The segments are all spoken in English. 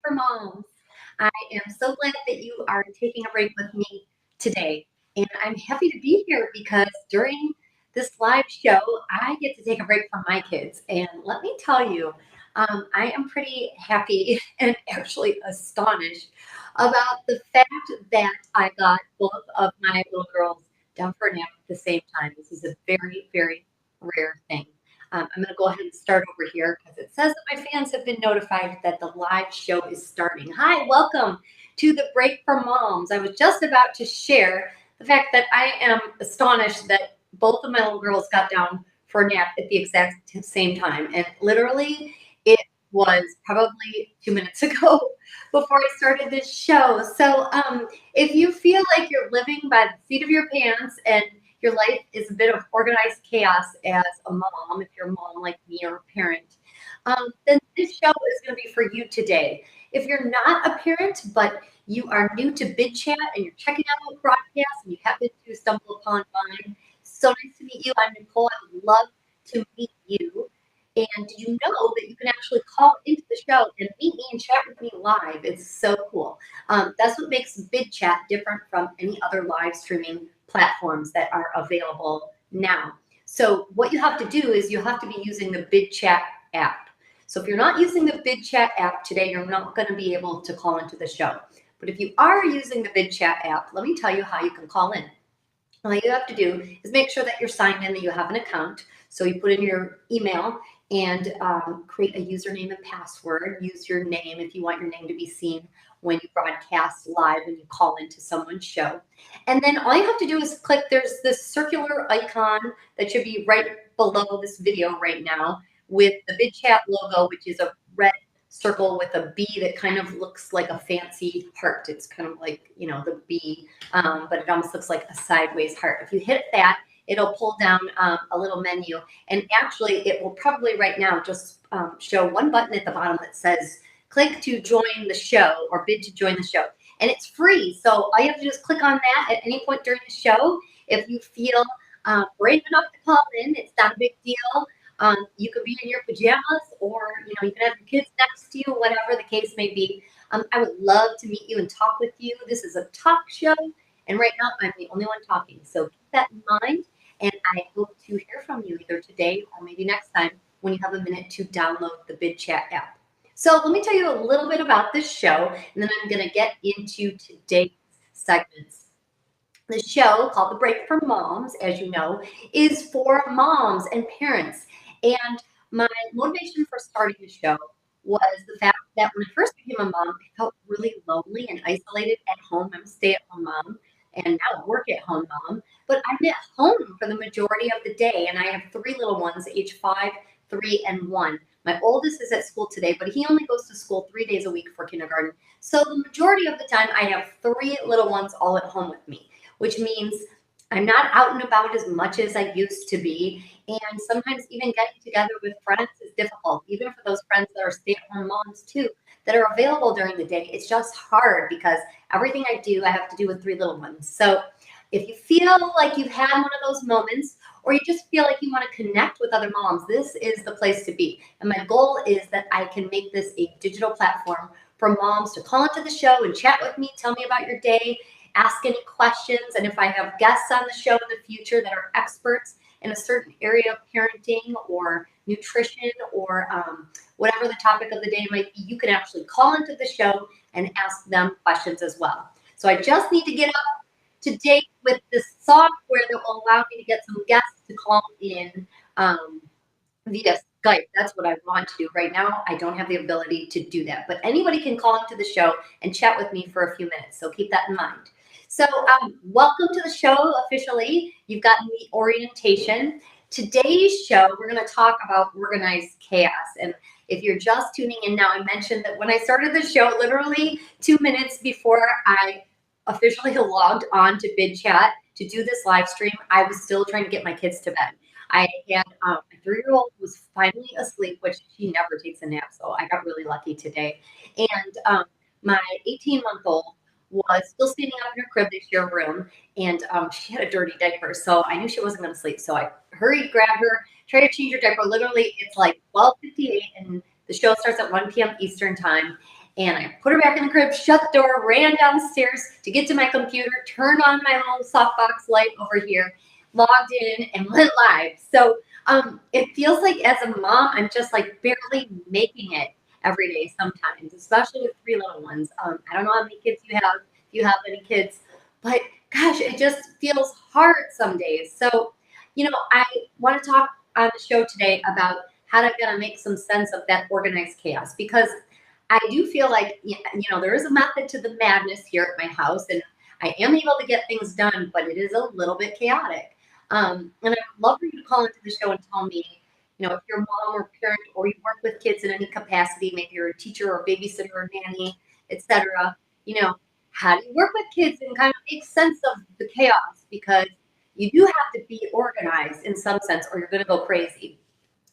for Moms. I am so glad that you are taking a break with me today. And I'm happy to be here because during this live show, I get to take a break from my kids. And let me tell you, I am pretty happy and actually astonished about the fact that I got both of my little girls down for a nap at the same time. This is a very, very rare thing. I'm going to go ahead and start over here because it says that my fans have been notified that the live show is starting. Hi, welcome to the Break for Moms. I was just about to share the fact that I am astonished that both of my little girls got down for a nap at the exact same time. And literally, it was probably 2 minutes ago before I started this show. So if you feel like you're living by the seat of your pants and your life is a bit of organized chaos as a mom, if you're a mom like me or a parent, then this show is going to be for you today. If you're not a parent, but you are new to Bidchat and you're checking out broadcasts and you happen to stumble upon mine, so nice to meet you. I'm Nicole. I would love to meet you. And you know that you can actually call into the show and meet me and chat with me live. It's so cool. That's what makes Bidchat different from any other live streaming platforms that are available now. So what you have to do is you have to be using the Bidchat app. So if you're not using the Bidchat app today, you're not going to be able to call into the show. But if you are using the Bidchat app, let me tell you how you can call in. All you have to do is make sure that you're signed in, that you have an account. So you put in your email and create a username and password. Use your name if you want your name to be seen when you broadcast live and you call into someone's show. And then all you have to do is click, there's this circular icon that should be right below this video right now with the Bidchat logo, which is a red circle with a B that kind of looks like a fancy heart. It's kind of like, you know, the B, but it almost looks like a sideways heart. If you hit that, it'll pull down a little menu. And actually, it will probably right now just show one button at the bottom that says, click to join the show or bid to join the show. And it's free. So all you have to do is click on that at any point during the show. If you feel brave enough to call in, it's not a big deal. You could be in your pajamas or, you know, you can have your kids next to you, whatever the case may be. I would love to meet you and talk with you. This is a talk show. And right now, I'm the only one talking. So keep that in mind. And I hope to hear from you either today or maybe next time when you have a minute to download the Bidchat app. So let me tell you a little bit about this show, and then I'm going to get into today's segments. The show, called The Break for Moms, as you know, is for moms and parents. And my motivation for starting the show was the fact that when I first became a mom, I felt really lonely and isolated at home. I'm a stay-at-home mom and now a work-at-home mom, but I'm at home for the majority of the day, and I have three little ones, age 5, 3, and 1. My oldest is at school today, but he only goes to school 3 days a week for kindergarten. So the majority of the time, I have three little ones all at home with me, which means I'm not out and about as much as I used to be. And sometimes even getting together with friends is difficult, even for those friends that are stay-at-home moms too, that are available during the day. It's just hard because everything I do, I have to do with three little ones. So if you feel like you've had one of those moments, or you just feel like you want to connect with other moms, this is the place to be. And my goal is that I can make this a digital platform for moms to call into the show and chat with me, tell me about your day, ask any questions. And if I have guests on the show in the future that are experts in a certain area of parenting or nutrition or whatever the topic of the day might be, you can actually call into the show and ask them questions as well. So I just need to get up to date with the software that will allow me to get some guests to call in via Skype. That's what I want to do. Right now, I don't have the ability to do that. But anybody can call into the show and chat with me for a few minutes. So keep that in mind. So welcome to the show officially. You've gotten the orientation. Today's show, we're going to talk about organized chaos. And if you're just tuning in now, I mentioned that when I started the show, literally 2 minutes before I officially logged on to Bidchat to do this live stream, I was still trying to get my kids to bed. I had my 3-year-old was finally asleep, which she never takes a nap, so I got really lucky today. And my 18-month-old was still standing up in her crib. They share a room, and she had a dirty diaper, so I knew she wasn't going to sleep. So I hurried, grabbed her, tried to change her diaper. Literally, it's like 12:58, and the show starts at 1 p.m. Eastern time. And I put her back in the crib, shut the door, ran downstairs to get to my computer, turned on my little softbox light over here, logged in, and went live. So it feels like as a mom, I'm just like barely making it every day sometimes, especially with 3 little ones. I don't know how many kids you have, if you have any kids, but gosh, it just feels hard some days. So, I want to talk on the show today about how to kind of make some sense of that organized chaos, because I do feel like, there is a method to the madness here at my house, and I am able to get things done, but it is a little bit chaotic. And I'd love for you to call into the show and tell me, if you're a mom or parent, or you work with kids in any capacity, maybe you're a teacher or babysitter or nanny, etc. How do you work with kids and kind of make sense of the chaos? Because you do have to be organized in some sense, or you're going to go crazy.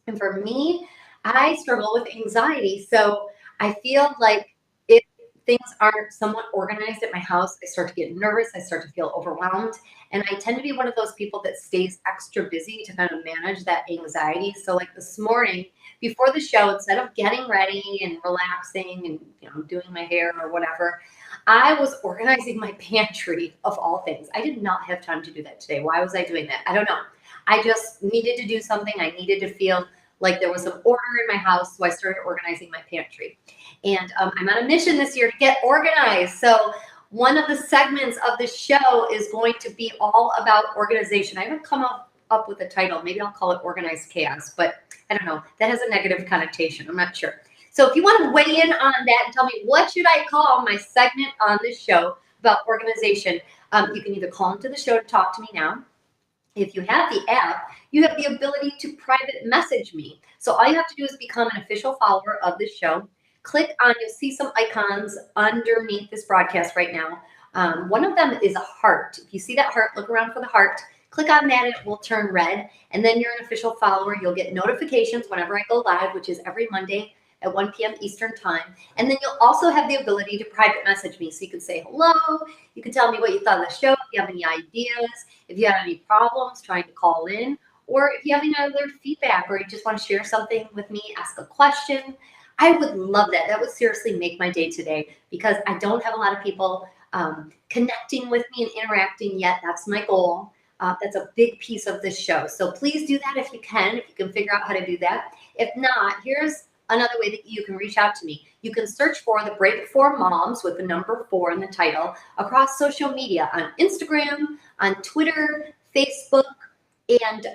And for me, I struggle with anxiety. So I feel like if things aren't somewhat organized at my house, I start to get nervous. I start to feel overwhelmed. And I tend to be one of those people that stays extra busy to kind of manage that anxiety. So like this morning, before the show, instead of getting ready and relaxing and doing my hair or whatever, I was organizing my pantry of all things. I did not have time to do that today. Why was I doing that? I don't know. I just needed to do something. I needed to feel like there was some order in my house, so I started organizing my pantry. And I'm on a mission this year to get organized. So one of the segments of the show is going to be all about organization. I haven't come up with a title. Maybe I'll call it Organized Chaos, but I don't know. That has a negative connotation. I'm not sure. So if you want to weigh in on that and tell me what should I call my segment on this show about organization, you can either call into the show to talk to me now. If you have the app, you have the ability to private message me. So all you have to do is become an official follower of this show. Click on, you'll see some icons underneath this broadcast right now. One of them is a heart. If you see that heart, look around for the heart. Click on that, it will turn red. And then you're an official follower. You'll get notifications whenever I go live, which is every Monday at 1 p.m. Eastern time. And then you'll also have the ability to private message me. So you can say hello. You can tell me what you thought of the show, if you have any ideas, if you have any problems trying to call in, or if you have any other feedback, or you just want to share something with me, ask a question. I would love that. That would seriously make my day today, because I don't have a lot of people connecting with me and interacting yet. That's my goal. That's a big piece of this show. So please do that if you can figure out how to do that. If not, here's another way that you can reach out to me. You can search for The Break for Moms with the number 4 in the title across social media, on Instagram, on Twitter, Facebook, and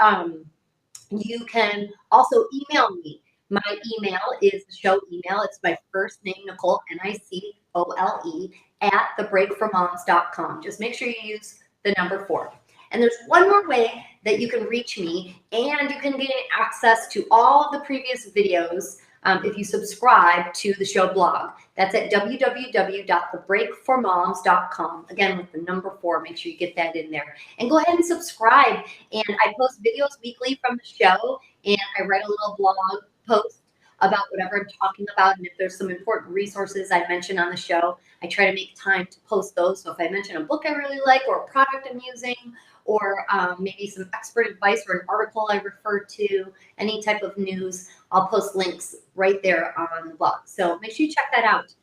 you can also email me. My email is the show email. It's my first name, Nicole, Nicole, at thebreakformoms.com. Just make sure you use the number 4. And there's one more way that you can reach me, and you can gain access to all of the previous videos if you subscribe to the show blog. That's at www.thebreakformoms.com. Again, with the number 4, make sure you get that in there. And go ahead and subscribe. And I post videos weekly from the show, and I write a little blog post about whatever I'm talking about. And if there's some important resources I mention on the show, I try to make time to post those. So if I mention a book I really like, or a product I'm using, or maybe some expert advice or an article I refer to, any type of news, I'll post links right there on the blog. So make sure you check that out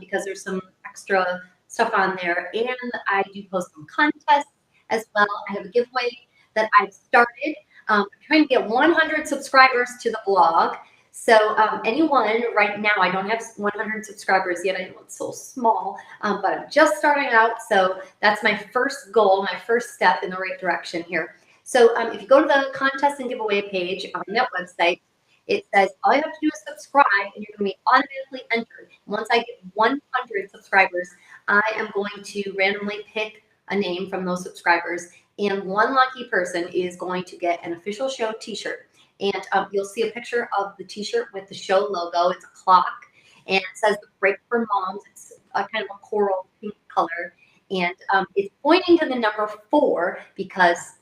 because there's some extra stuff on there. And I do post some contests as well. I have a giveaway that I've started. I'm trying to get 100 subscribers to the blog. So anyone right now, I don't have 100 subscribers yet. I know it's so small, but I'm just starting out. So that's my first goal, my first step in the right direction here. So if you go to the contest and giveaway page on that website, it says all you have to do is subscribe, and you're going to be automatically entered. Once I get 100 subscribers, I am going to randomly pick a name from those subscribers, and one lucky person is going to get an official show t-shirt. And you'll see a picture of the t-shirt with the show logo. It's a clock, and it says The Break for Moms. It's a kind of a coral pink color, and it's pointing to the number 4 because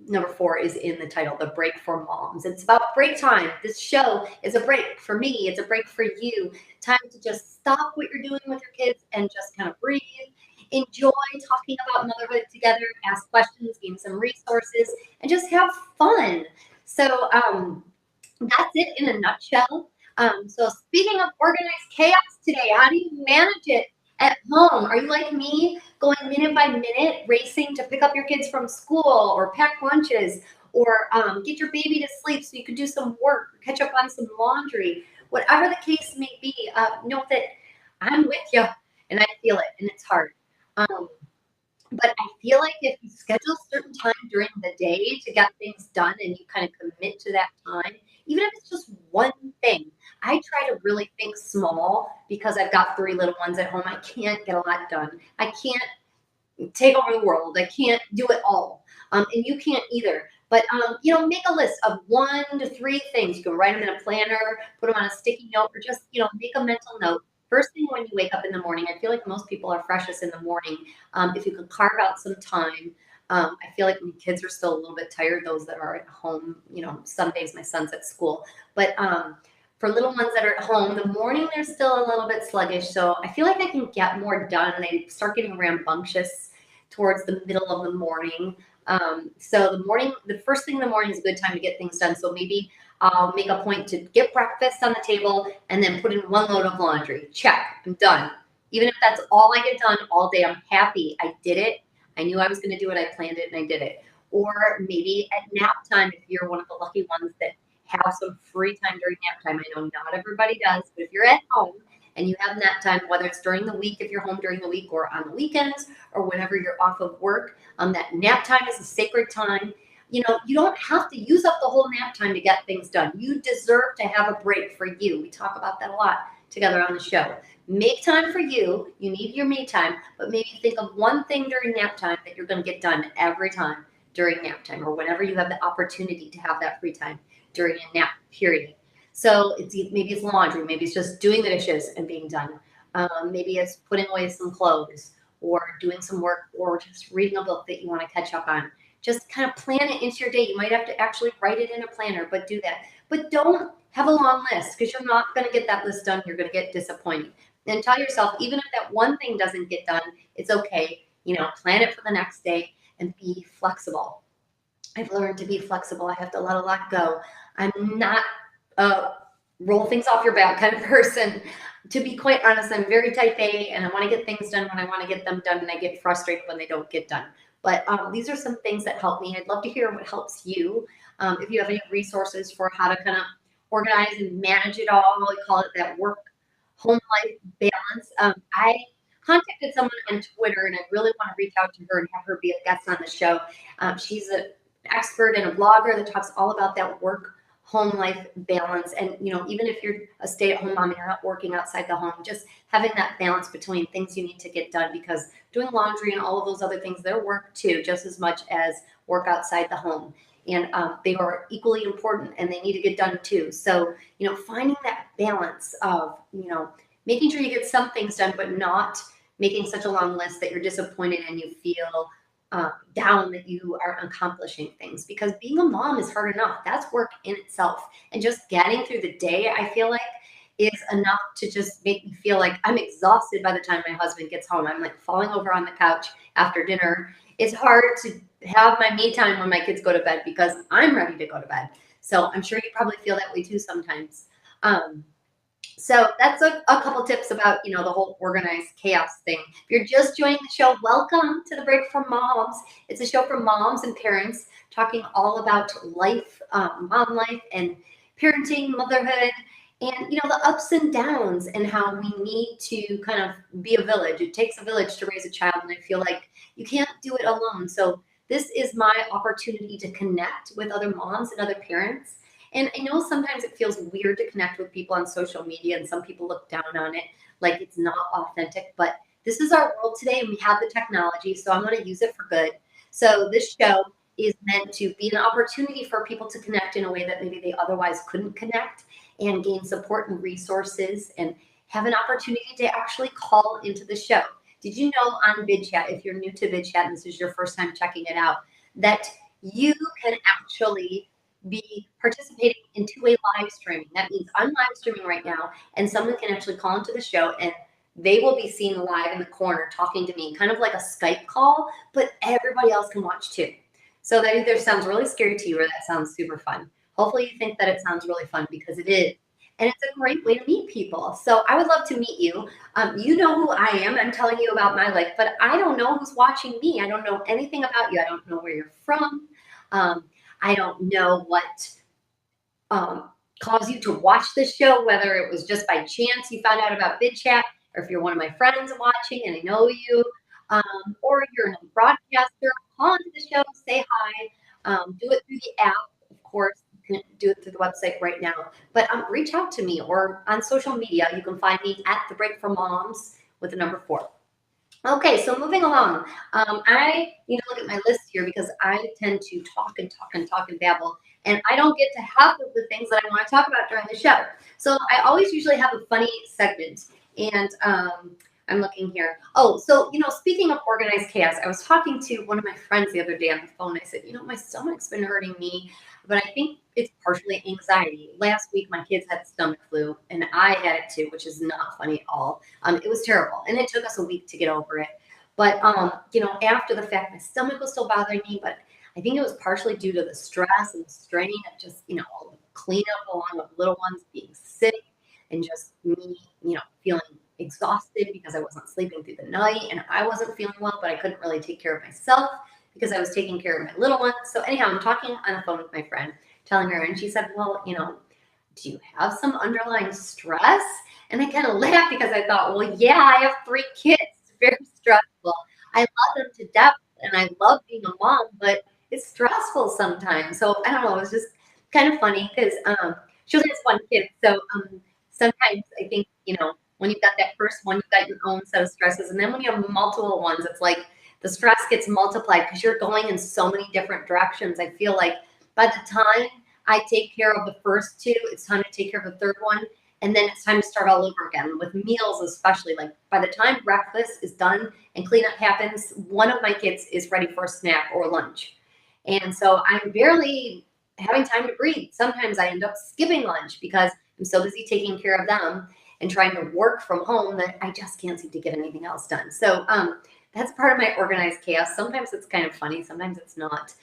number 4 is in the title, The Break for Moms. It's about break time. This show is a break for me. It's a break for you. Time to just stop what you're doing with your kids and just kind of breathe. Enjoy talking about motherhood together, ask questions, gain some resources, and just have fun. So that's it in a nutshell. So speaking of organized chaos today, today? How do you manage it at home? Are you like me, going minute by minute, racing to pick up your kids from school or pack lunches or get your baby to sleep so you can do some work, catch up on some laundry, whatever the case may be? Know that I'm with you and I feel it and it's hard. Um, but I feel like if you schedule certain time during the day to get things done and you kind of commit to that time, even if it's just one thing, I try to really think small because I've got 3 little ones at home. I can't get a lot done. I can't take over the world. I can't do it all. And you can't either. But, make a list of 1 to 3 things. You can write them in a planner, put them on a sticky note, or just, make a mental note. First thing when you wake up in the morning, I feel like most people are freshest in the morning. If you could carve out some time, I feel like my kids are still a little bit tired, those that are at home, some days my son's at school. But for little ones that are at home, the morning they're still a little bit sluggish. So I feel like I can get more done. They start getting rambunctious towards the middle of the morning. So the first thing in the morning is a good time to get things done. So maybe I'll make a point to get breakfast on the table and then put in 1 load of laundry. Check, I'm done. Even if that's all I get done all day, I'm happy. I did it. I knew I was going to do it. I planned it and I did it. Or maybe at nap time, if you're one of the lucky ones that have some free time during nap time. I know not everybody does, but if you're at home and you have nap time, whether it's during the week, if you're home during the week or on the weekends or whenever you're off of work, that nap time is a sacred time. You don't have to use up the whole nap time to get things done. You deserve to have a break for you. We talk about that a lot together on the show. Make time for you. You need your me time, but maybe think of one thing during nap time that you're going to get done every time during nap time or whenever you have the opportunity to have that free time during a nap period. So maybe it's laundry, maybe it's just doing the dishes and being done. Maybe it's putting away some clothes or doing some work or just reading a book that you want to catch up on. Just kind of plan it into your day. You might have to actually write it in a planner, but do that. But don't have a long list because you're not going to get that list done. You're going to get disappointed. And tell yourself, even if that one thing doesn't get done, it's okay. Plan it for the next day and be flexible. I've learned to be flexible. I have to let a lot go. I'm not a roll things off your back kind of person. To be quite honest, I'm very type A and I want to get things done when I want to get them done and I get frustrated when they don't get done. But these are some things that help me. I'd love to hear what helps you. If you have any resources for how to kind of organize and manage it all, we call it that work home life balance. I contacted someone on Twitter and I really want to reach out to her and have her be a guest on the show. She's an expert and a blogger that talks all about that work home life balance. And, even if you're a stay-at-home mom and you're not working outside the home, just having that balance between things you need to get done, because doing laundry and all of those other things, they're work too, just as much as work outside the home. And they are equally important and they need to get done too. So, finding that balance of, making sure you get some things done, but not making such a long list that you're disappointed and you feel down that you are accomplishing things, because being a mom is hard enough. That's work in itself. And just getting through the day, I feel like, is enough to just make me feel like I'm exhausted by the time my husband gets home. I'm like falling over on the couch after dinner. It's hard to have my me time when my kids go to bed because I'm ready to go to bed. So I'm sure you probably feel that way too sometimes. So that's a couple tips about, the whole organized chaos thing. If you're just joining the show, welcome to the Break from Moms. It's a show for moms and parents talking all about life, mom life and parenting, motherhood, and, the ups and downs and how we need to kind of be a village. It takes a village to raise a child, and I feel like you can't do it alone. So this is my opportunity to connect with other moms and other parents. And I know sometimes it feels weird to connect with people on social media, and some people look down on it like it's not authentic, but this is our world today and we have the technology, so I'm going to use it for good. So this show is meant to be an opportunity for people to connect in a way that maybe they otherwise couldn't connect, and gain support and resources and have an opportunity to actually call into the show. Did you know on Bidchat, if you're new to Bidchat and this is your first time checking it out, that you can actually be participating in two-way live streaming? That means I'm live streaming right now and someone can actually call into the show and they will be seen live in the corner talking to me, kind of like a Skype call, but everybody else can watch too. So that either sounds really scary to you or that sounds super fun. Hopefully you think that it sounds really fun, because it is. and it's a great way to meet people. So I would love to meet you. You know who I am. I'm telling you about my life, but I don't know who's watching me. I don't know anything about you. I don't know where you're from. Um, I don't know what um, caused you to watch this show, whether it was just by chance you found out about Bidchat, or if you're one of my friends watching and I know you, or you're a broadcaster, call into the show, say hi, do it through the app, of course. You can do it through the website right now, but reach out to me or on social media. You can find me at The Break for Moms with the number 4. Okay, so moving along, I need to look at my list here because I tend to talk and talk and talk and babble, and I don't get to half of the things that I want to talk about during the show. So I always usually have a funny segment, and I'm looking here. Oh, so speaking of organized chaos, I was talking to one of my friends the other day on the phone. I said, my stomach's been hurting me, but I think it's partially anxiety. Last week, my kids had stomach flu, and I had it too, which is not funny at all. It was terrible, and it took us a week to get over it. But after the fact, my stomach was still bothering me, but I think it was partially due to the stress and the strain of just all the cleanup along with little ones being sick, and just me feeling exhausted because I wasn't sleeping through the night, and I wasn't feeling well, but I couldn't really take care of myself because I was taking care of my little ones. So anyhow, I'm talking on the phone with my friend, telling her, and she said, well, do you have some underlying stress? And I kind of laughed because I thought, well, yeah, I have 3 kids. It's very stressful. I love them to death, and I love being a mom, but it's stressful sometimes. So I don't know. It was just kind of funny because she only has 1 kid. So sometimes I think, when you've got that first one, you've got your own set of stresses. And then when you have multiple ones, it's like the stress gets multiplied because you're going in so many different directions. I feel like by the time I take care of the first 2, it's time to take care of the third one. And then it's time to start all over again with meals, especially. Like by the time breakfast is done and cleanup happens, one of my kids is ready for a snack or lunch. And so I'm barely having time to breathe. Sometimes I end up skipping lunch because I'm so busy taking care of them and trying to work from home that I just can't seem to get anything else done. So that's part of my organized chaos. Sometimes it's kind of funny. Sometimes it's not.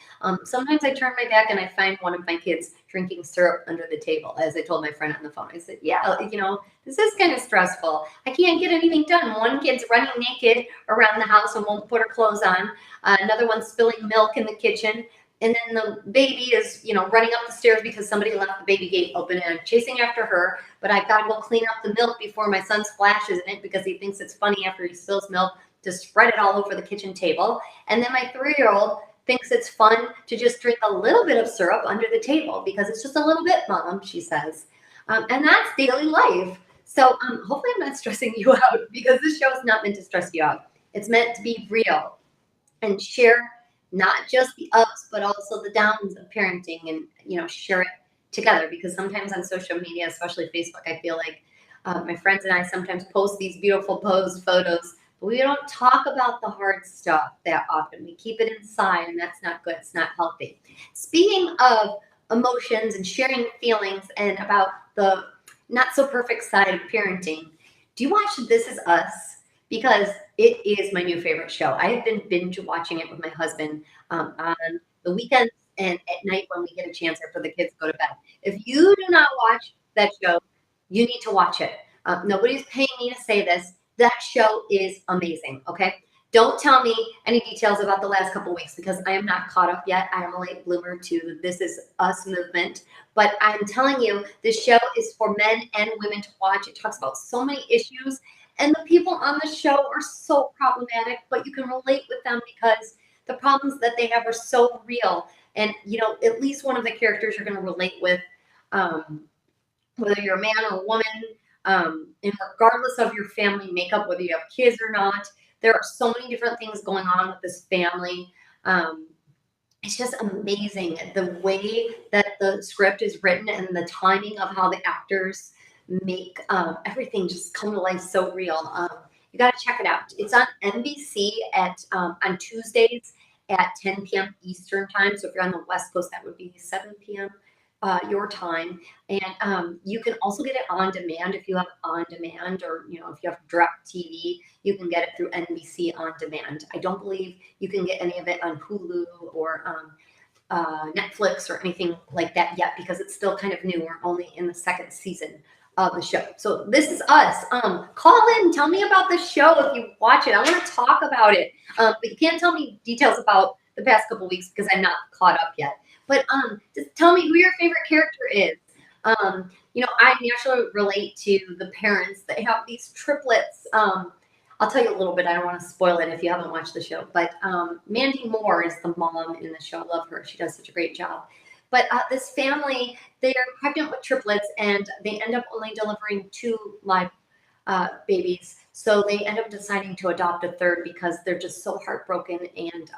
Sometimes I turn my back and I find one of my kids drinking syrup under the table. As I told my friend on the phone, I said, yeah, this is kind of stressful. I can't get anything done. One kid's running naked around the house and won't put her clothes on. Another one's spilling milk in the kitchen. And then the baby is, running up the stairs because somebody left the baby gate open, and I'm chasing after her. But I've got to go clean up the milk before my son splashes in it because he thinks it's funny after he spills milk to spread it all over the kitchen table. And then my 3-year-old thinks it's fun to just drink a little bit of syrup under the table because it's just a little bit, Mom, she says. And that's daily life. So hopefully I'm not stressing you out because this show is not meant to stress you out. It's meant to be real and share not just the ups, but also the downs of parenting, and share it together. Because sometimes on social media, especially Facebook, I feel like my friends and I sometimes post these beautiful posed photos, but we don't talk about the hard stuff that often. We keep it inside, and that's not good. It's not healthy. Speaking of emotions and sharing feelings and about the not so perfect side of parenting, do you watch This Is Us? Because it is my new favorite show. I have been binge watching it with my husband on the weekends and at night when we get a chance after the kids go to bed. If you do not watch that show, you need to watch it. Nobody's paying me to say this. That show is amazing, okay? Don't tell me any details about the last couple weeks because I am not caught up yet. I am a late bloomer to the This Is Us movement. But I'm telling you, this show is for men and women to watch. It talks about so many issues. And the people on the show are so problematic, but you can relate with them because the problems that they have are so real. And, at least one of the characters you're going to relate with, whether you're a man or a woman, and regardless of your family makeup, whether you have kids or not. There are so many different things going on with this family. It's just amazing the way that the script is written and the timing of how the actors make everything just come to life so real. You got to check it out. It's on NBC on Tuesdays at 10 p.m. Eastern time. So if you're on the West Coast, that would be 7 p.m. Your time. And you can also get it on demand if you have on demand, or if you have direct TV, you can get it through NBC on demand. I don't believe you can get any of it on Hulu or Netflix or anything like that yet because it's still kind of new. We're only in the 2nd season of the show. So this is us. Call in, tell me about the show if you watch it. I want to talk about it. But you can't tell me details about the past couple weeks because I'm not caught up yet. But just tell me who your favorite character is. I naturally relate to the parents that have these triplets. I'll tell you a little bit. I don't want to spoil it if you haven't watched the show. But Mandy Moore is the mom in the show. I love her. She does such a great job. But this family, they are pregnant with triplets, and they end up only delivering 2 live babies. So they end up deciding to adopt a third because they're just so heartbroken, and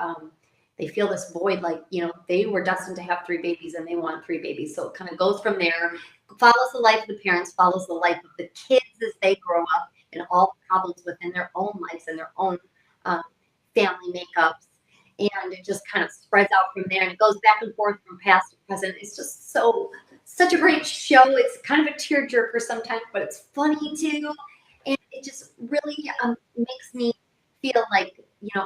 they feel this void, like, they were destined to have 3 babies and they want 3 babies. So it kind of goes from there, follows the life of the parents, follows the life of the kids as they grow up, and all the problems within their own lives and their own family makeups. And it just kind of spreads out from there, and it goes back and forth from past to present. It's just such a great show. It's kind of a tearjerker sometimes, but it's funny too. And it just really makes me feel like,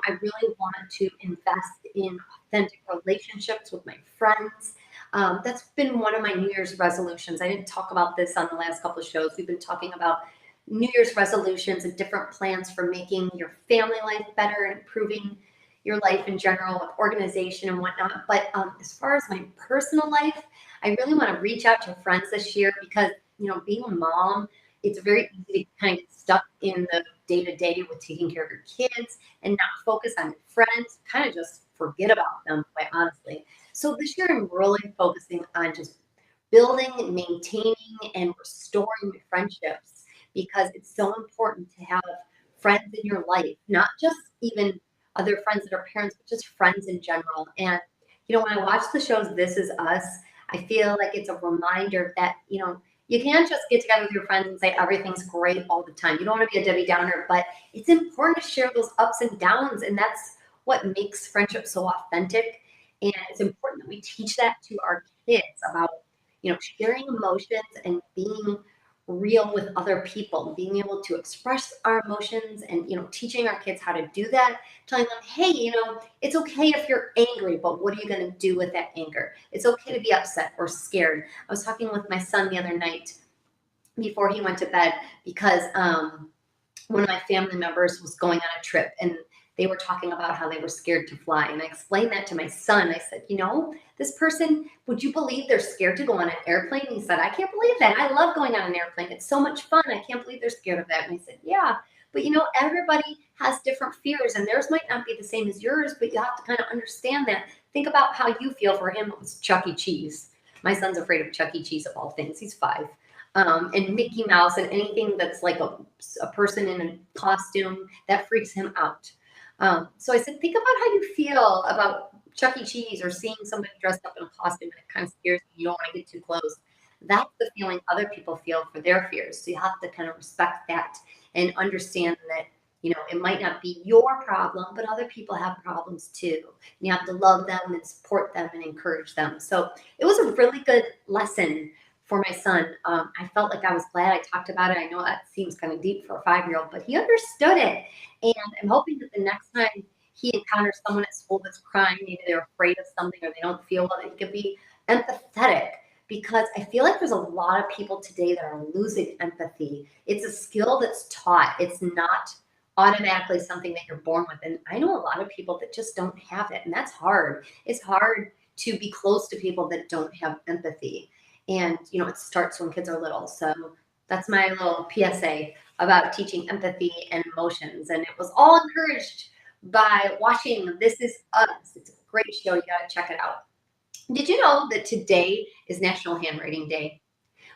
I really want to invest in authentic relationships with my friends. That's been one of my New Year's resolutions. I didn't talk about this on the last couple of shows. We've been talking about New Year's resolutions and different plans for making your family life better and improving your life in general with organization and whatnot. But as far as my personal life, I really want to reach out to friends this year because, being a mom, it's very easy to kind of get stuck in the day-to-day with taking care of your kids and not focus on your friends, kind of just forget about them, quite honestly. So this year I'm really focusing on just building, maintaining, and restoring my friendships because it's so important to have friends in your life, not just even other friends that are parents, but just friends in general. And, when I watch the shows This Is Us, I feel like it's a reminder that, you can't just get together with your friends and say everything's great all the time. You don't want to be a Debbie Downer, but it's important to share those ups and downs. And that's what makes friendship so authentic. And it's important that we teach that to our kids about, sharing emotions and being real with other people, being able to express our emotions and, teaching our kids how to do that, telling them, hey, it's okay if you're angry, but what are you going to do with that anger? It's okay to be upset or scared. I was talking with my son the other night before he went to bed because one of my family members was going on a trip and they were talking about how they were scared to fly. And I explained that to my son. I said, this person, would you believe they're scared to go on an airplane? And he said, I can't believe that. I love going on an airplane. It's so much fun. I can't believe they're scared of that. And I said, yeah, but everybody has different fears and theirs might not be the same as yours, but you have to kind of understand that. Think about how you feel. For him, it was Chuck E. Cheese. My son's afraid of Chuck E. Cheese of all things. He's 5. And Mickey Mouse and anything that's like a person in a costume, that freaks him out. So I said, think about how you feel about Chuck E. Cheese or seeing somebody dressed up in a costume and it kind of scares you. You don't want to get too close. That's the feeling other people feel for their fears. So you have to kind of respect that and understand that, it might not be your problem, but other people have problems too. And you have to love them and support them and encourage them. So it was a really good lesson for my son. I felt like I was glad I talked about it. I know that seems kind of deep for a 5-year-old, but he understood it. And I'm hoping that the next time he encounters someone at school that's crying, maybe they're afraid of something or they don't feel well, that he could be empathetic. Because I feel like there's a lot of people today that are losing empathy. It's a skill that's taught. It's not automatically something that you're born with. And I know a lot of people that just don't have it. And that's hard. It's hard to be close to people that don't have empathy. And, it starts when kids are little. So that's my little PSA about teaching empathy and emotions. And it was all encouraged by watching This Is Us. It's a great show. You got to check it out. Did you know that today is National Handwriting Day?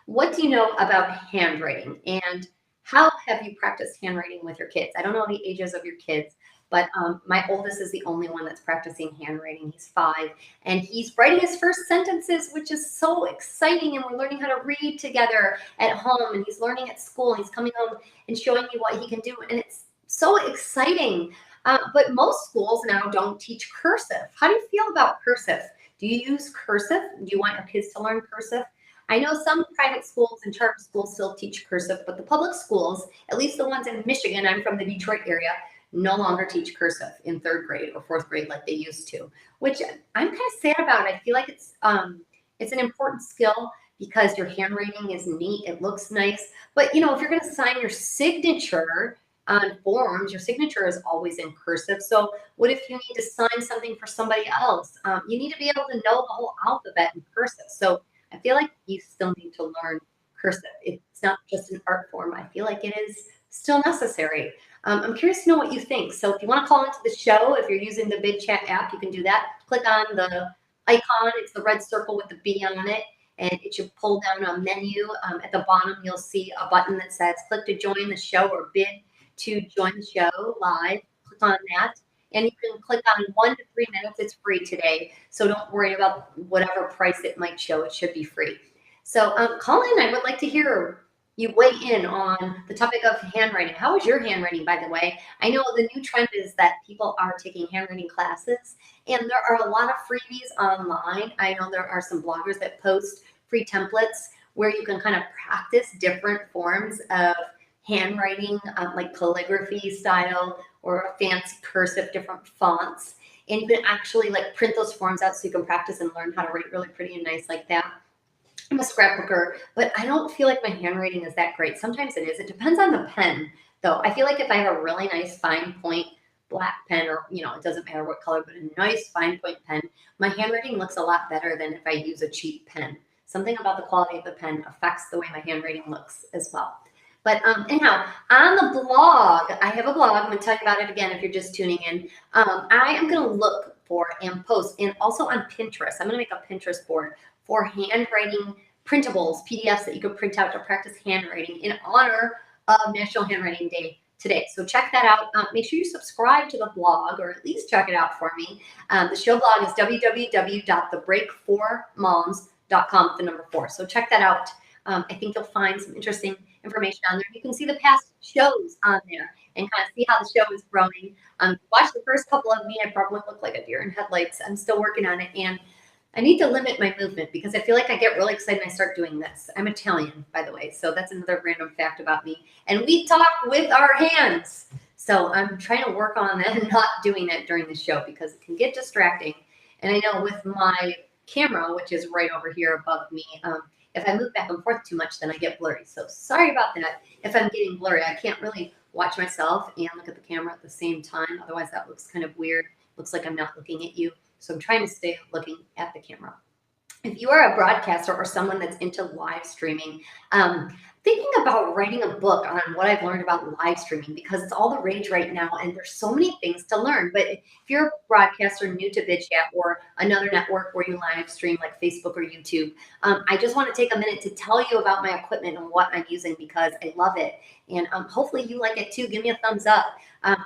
What do you know about handwriting? And how have you practiced handwriting with your kids? I don't know the ages of your kids, but my oldest is the only one that's practicing handwriting. He's 5, and he's writing his first sentences, which is so exciting. And we're learning how to read together at home, and he's learning at school. He's coming home and showing me what he can do, and it's so exciting. But most schools now don't teach cursive. How do you feel about cursive? Do you use cursive? Do you want your kids to learn cursive? I know some private schools and charter schools still teach cursive, but the public schools, at least the ones in Michigan, I'm from the Detroit area, no longer teach cursive in 3rd grade or 4th grade like they used to, which I'm kind of sad about. I feel like it's an important skill because your handwriting is neat. It looks nice. But, you know, if you're going to sign your signature on forms, your signature is always in cursive. So what if you need to sign something for somebody else? You need to be able to know the whole alphabet in cursive. So I feel like you still need to learn cursive. It's not just an art form. I feel like it is still necessary. I'm curious to know what you think. So if you want to call into the show, if you're using the Bidchat app, you can do that. Click on the icon. It's the red circle with the B on it, and it should pull down a menu. At the bottom, you'll see a button that says click to join the show or bid to join the show live. Click on that. And you can click on 1 to 3 minutes. It's free today. So don't worry about whatever price it might show. It should be free. So call in. I would like to hear you weigh in on the topic of handwriting. How is your handwriting, by the way? I know the new trend is that people are taking handwriting classes, and there are a lot of freebies online. I know there are some bloggers that post free templates where you can kind of practice different forms of handwriting, like calligraphy style or fancy cursive, different fonts. And you can actually like print those forms out so you can practice and learn how to write really pretty and nice like that. I'm a scrapbooker, but I don't feel like my handwriting is that great. Sometimes it is. It depends on the pen, though. I feel like if I have a really nice fine point black pen, or, you know, it doesn't matter what color, but a nice fine point pen, my handwriting looks a lot better than if I use a cheap pen. Something about the quality of the pen affects the way my handwriting looks as well. But anyhow, on the blog, I have a blog. I'm going to tell you about it again if you're just tuning in. I am going to look for and post, and also on Pinterest. I'm going to make a Pinterest board for handwriting printables, PDFs that you can print out to practice handwriting in honor of National Handwriting Day today. So check that out. Make sure you subscribe to the blog, or at least check it out for me. The show blog is www.thebreak4moms.com with the number 4. So check that out. I think you'll find some interesting information on there. You can see the past shows on there and kind of see how the show is growing. Watch the first couple of me. I probably look like a deer in headlights. I'm still working on it, and I need to limit my movement because I feel like I get really excited when I start doing this. I'm Italian, by the way, so that's another random fact about me. And we talk with our hands. So I'm trying to work on that and not doing it during the show because it can get distracting. And I know with my camera, which is right over here above me, if I move back and forth too much, then I get blurry. So sorry about that. If I'm getting blurry, I can't really watch myself and look at the camera at the same time. Otherwise, that looks kind of weird. Looks like I'm not looking at you. So I'm trying to stay looking at the camera. If you are a broadcaster or someone that's into live streaming, thinking about writing a book on what I've learned about live streaming, because it's all the rage right now and there's so many things to learn. But if you're a broadcaster new to Bidchat or another network where you live stream like Facebook or YouTube, I just want to take a minute to tell you about my equipment and what I'm using because I love it. And hopefully you like it too. Give me a thumbs up.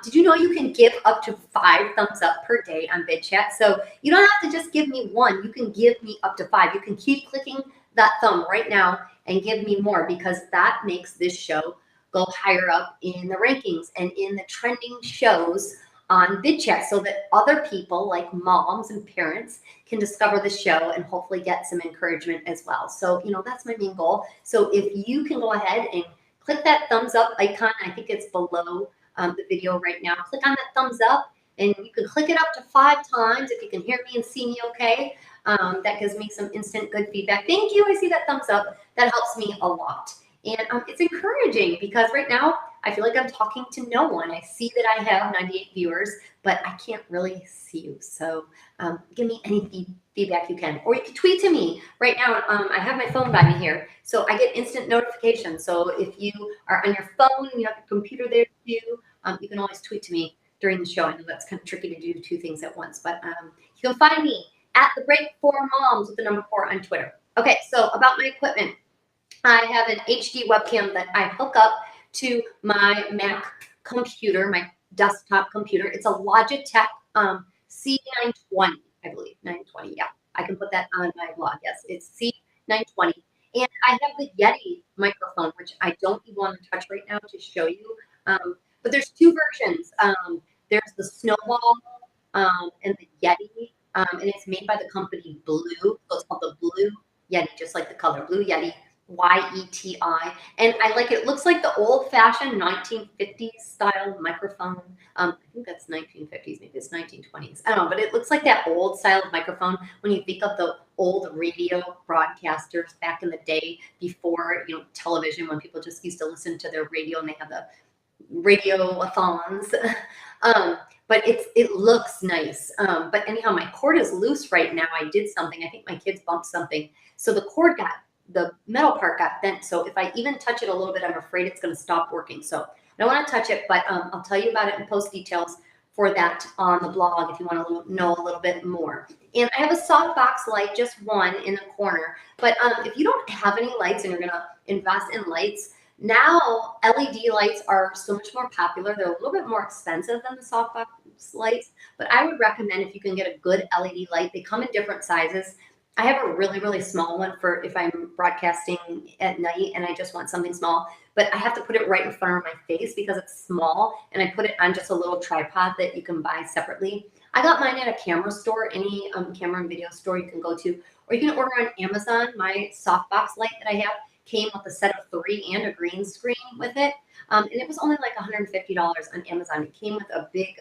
Did you know you can give up to 5 thumbs up per day on Bidchat? So you don't have to just give me 1. You can give me up to 5. You can keep clicking that thumb right now and give me more because that makes this show go higher up in the rankings and in the trending shows on Bidchat so that other people like moms and parents can discover the show and hopefully get some encouragement as well. So, you know, that's my main goal. So if you can go ahead and click that thumbs up icon, I think it's below the video right now. Click on that thumbs up and you can click it up to 5 times if you can hear me and see me okay. That gives me some instant good feedback. Thank you. I see that thumbs up. That helps me a lot. And it's encouraging because right now I feel like I'm talking to no one. I see that I have 98 viewers, but I can't really see you. So give me any feedback you can. Or you can tweet to me. Right now, I have my phone by me here. So I get instant notifications. So if you are on your phone, you have your computer there too, you can always tweet to me during the show. I know that's kind of tricky to do 2 things at once, but you can find me at the Break4Moms with the number 4 on Twitter. Okay, so about my equipment. I have an HD webcam that I hook up to my Mac computer, my desktop computer. It's a Logitech C920, I believe. 920, yeah. I can put that on my blog. Yes, it's C920. And I have the Yeti microphone, which I don't even want to touch right now to show you. But there's 2 versions. There's the Snowball and the Yeti. And it's made by the company Blue. So it's called the Blue Yeti, just like the color. Blue Yeti, Yeti. And I like it. It looks like the old-fashioned 1950s style microphone. I think that's 1950s. Maybe it's 1920s. I don't know. But it looks like that old style of microphone when you think of the old radio broadcasters back in the day before, television, when people just used to listen to their radio and they had the radiothons. But it looks nice. But anyhow, my cord is loose right now. I did something. I think my kids bumped something. So the metal part got bent. So if I even touch it a little bit, I'm afraid it's going to stop working. So I don't want to touch it, but I'll tell you about it and post details for that on the blog if you want to know a little bit more. And I have a softbox light, just one in the corner. But if you don't have any lights and you're going to invest in lights, now LED lights are so much more popular. They're a little bit more expensive than the softbox lights, but I would recommend if you can get a good LED light. They come in different sizes. I have a really, really small one for if I'm broadcasting at night and I just want something small, but I have to put it right in front of my face because it's small, and I put it on just a little tripod that you can buy separately. I got mine at a camera store, any camera and video store you can go to, or you can order on Amazon. My softbox light that I have came with a set of 3 and a green screen with it. And it was only like $150 on Amazon. It came with a big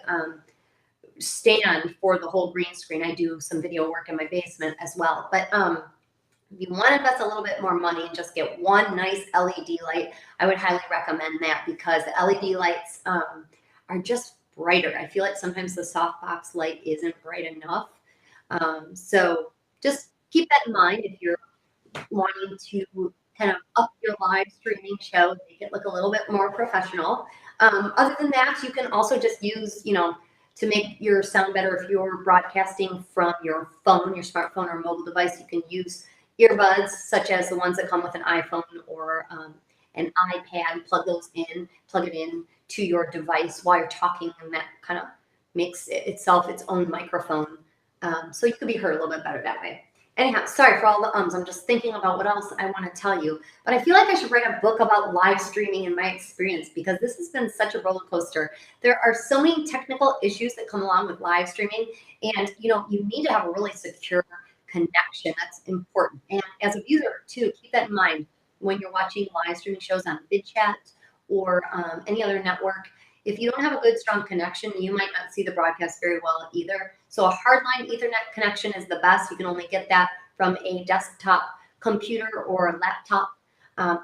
stand for the whole green screen. I do some video work in my basement as well. But if you want to invest a little bit more money and just get one nice LED light, I would highly recommend that, because the LED lights are just brighter. I feel like sometimes the softbox light isn't bright enough. So just keep that in mind if you're wanting to kind of up your live streaming show, make it look a little bit more professional. Other than that, you can also just use, to make your sound better, if you're broadcasting from your phone, your smartphone or mobile device, you can use earbuds, such as the ones that come with an iPhone or an iPad. Plug it in to your device while you're talking, and that kind of makes itself its own microphone. So you could be heard a little bit better that way. Anyhow, sorry for all the ums. I'm just thinking about what else I want to tell you. But I feel like I should write a book about live streaming and my experience, because this has been such a roller coaster. There are so many technical issues that come along with live streaming, and you need to have a really secure connection. That's important. And as a viewer too, keep that in mind when you're watching live streaming shows on Bidchat or any other network. If you don't have a good, strong connection, you might not see the broadcast very well either. So a hardline Ethernet connection is the best. You can only get that from a desktop computer or a laptop.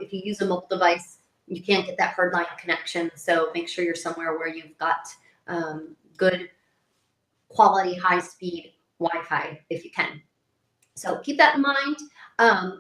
If you use a mobile device, you can't get that hardline connection. So make sure you're somewhere where you've got good quality, high-speed Wi-Fi if you can. So keep that in mind.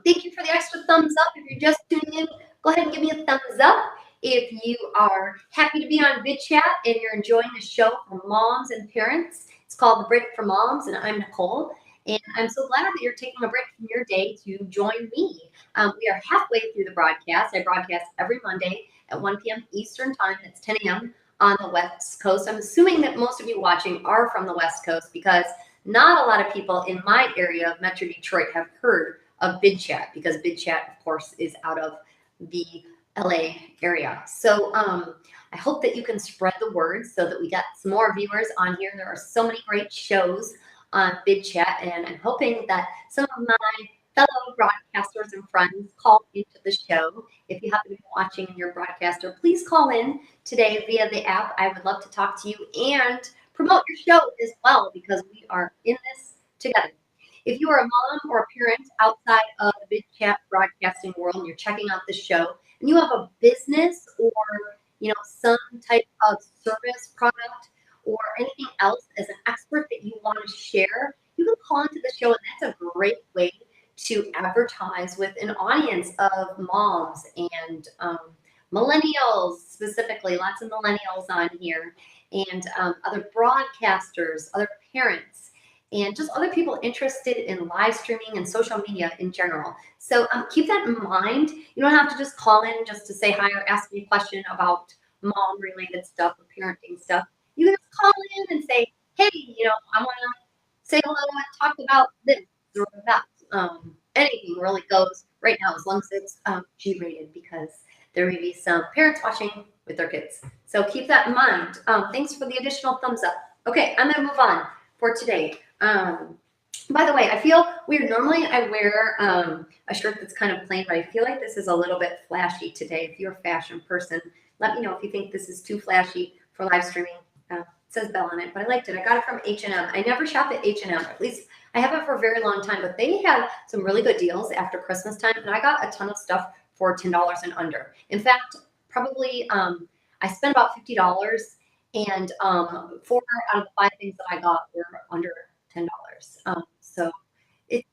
Thank you for the extra thumbs up. If you're just tuning in, go ahead and give me a thumbs up. If you are happy to be on Bidchat and you're enjoying the show for moms and parents, it's called The Break for Moms, and I'm Nicole. And I'm so glad that you're taking a break from your day to join me. We are halfway through the broadcast. I broadcast every Monday at 1 p.m. Eastern Time. That's 10 a.m. on the West Coast. I'm assuming that most of you watching are from the West Coast, because not a lot of people in my area of Metro Detroit have heard of Bidchat, because Bidchat, of course, is out of the LA area. So I hope that you can spread the word so that we got some more viewers on here. There are so many great shows on Bidchat, and I'm hoping that some of my fellow broadcasters and friends call into the show. If you happen to be watching and you're a broadcaster, please call in today via the app. I would love to talk to you and promote your show as well, because we are in this together. If you are a mom or a parent outside of the Bidchat broadcasting world and you're checking out the show, and you have a business or some type of service product or anything else as an expert that you want to share, you can call into the show, and that's a great way to advertise with an audience of moms and millennials specifically. Lots of millennials on here, and other broadcasters, other parents, and just other people interested in live streaming and social media in general. So keep that in mind. You don't have to just call in just to say hi or ask me a question about mom-related stuff or parenting stuff. You can just call in and say, hey, I want to say hello and talk about this or that. Anything really goes right now, as long as it's G-rated, because there may be some parents watching with their kids. So keep that in mind. Thanks for the additional thumbs up. Okay, I'm going to move on for today. By the way, I feel weird. Normally I wear a shirt that's kind of plain, but I feel like this is a little bit flashy today. If you're a fashion person, let me know if you think this is too flashy for live streaming. says Belle on it, but I liked it. I got it from H&M. I never shop at H&M, at least I haven't for a very long time, but they had some really good deals after Christmas time, and I got a ton of stuff for $10 and under. In fact, probably I spent about $50, and 4 out of the 5 things that I got were under $10. So it's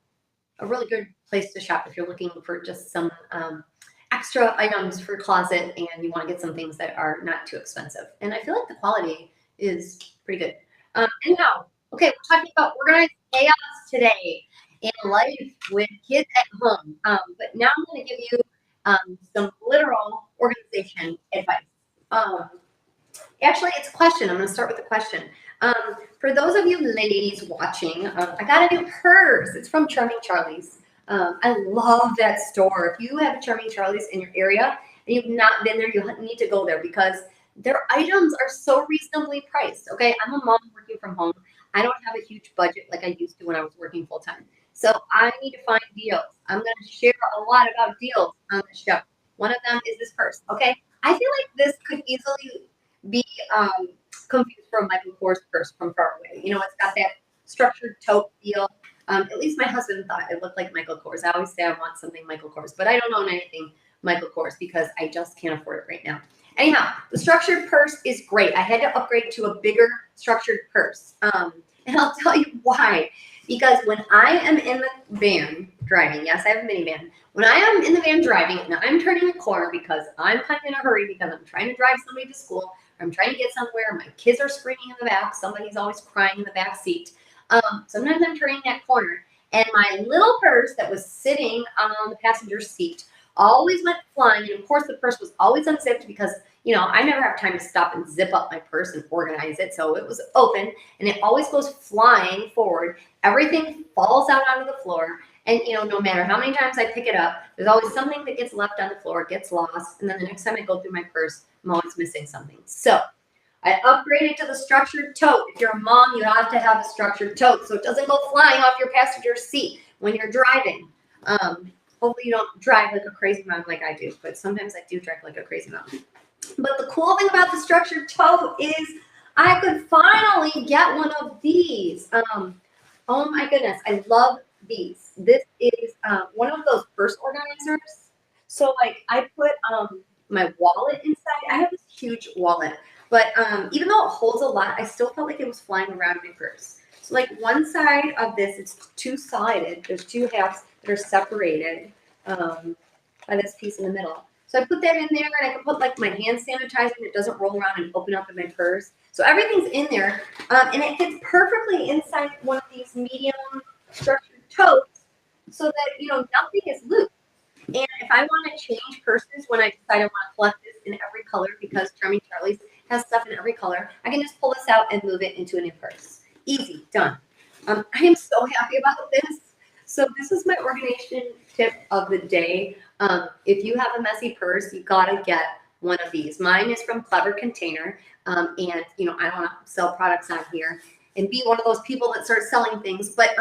a really good place to shop if you're looking for just some extra items for closet and you want to get some things that are not too expensive. And I feel like the quality is pretty good. Anyhow, okay, we're talking about organized chaos today in life with kids at home. But now I'm going to give you some literal organization advice. Actually, it's a question. I'm going to start with a question. For those of you ladies watching, I got a new purse. It's from Charming Charlie's. I love that store. If you have a Charming Charlie's in your area and you've not been there, you need to go there because their items are so reasonably priced. Okay, I'm a mom working from home. I don't have a huge budget like I used to when I was working full time. So I need to find deals. I'm going to share a lot about deals on the show. One of them is this purse. Okay, I feel like this could easily be confused for a Michael Kors purse from far away. You know, it's got that structured tote feel. At least my husband thought it looked like Michael Kors. I always say I want something Michael Kors, but I don't own anything Michael Kors because I just can't afford it right now. Anyhow, the structured purse is great. I had to upgrade to a bigger structured purse. And I'll tell you why. Because when I am in the van driving, yes, I have a minivan. When I am in the van driving and I'm turning a corner because I'm kind of in a hurry because I'm trying to drive somebody to school, I'm trying to get somewhere, my kids are screaming in the back, somebody's always crying in the back seat. Sometimes I'm turning that corner and my little purse that was sitting on the passenger seat always went flying. And of course the purse was always unzipped because, you know, I never have time to stop and zip up my purse and organize it. So it was open and it always goes flying forward. Everything falls out onto the floor. And, you know, no matter how many times I pick it up, there's always something that gets left on the floor, gets lost. And then the next time I go through my purse, I'm always missing something. So I upgraded to the structured tote. If you're a mom, you have to have a structured tote so it doesn't go flying off your passenger seat when you're driving. Hopefully you don't drive like a crazy mom like I do, but sometimes I do drive like a crazy mom. But the cool thing about the structured tote is I could finally get one of these. Oh my goodness, I love these. This is one of those purse organizers. So like I put my wallet inside. I have this huge wallet, but even though it holds a lot, I still felt like it was flying around my purse. So like one side of this, it's two-sided. There's two halves that are separated by this piece in the middle. So I put that in there, and I can put like my hand sanitizer, and it doesn't roll around and open up in my purse. So everything's in there, and it fits perfectly inside one of these medium structured totes, so that you know nothing is loose. And if I want to change purses when I decide I want to collect this in every color, because Charming Charlie's has stuff in every color, I can just pull this out and move it into a new purse. Easy, done. I am so happy about this. So this is my organization tip of the day. If you have a messy purse, you gotta get one of these. Mine is from Clever Container, and you know I don't want to sell products on here and be one of those people that start selling things. But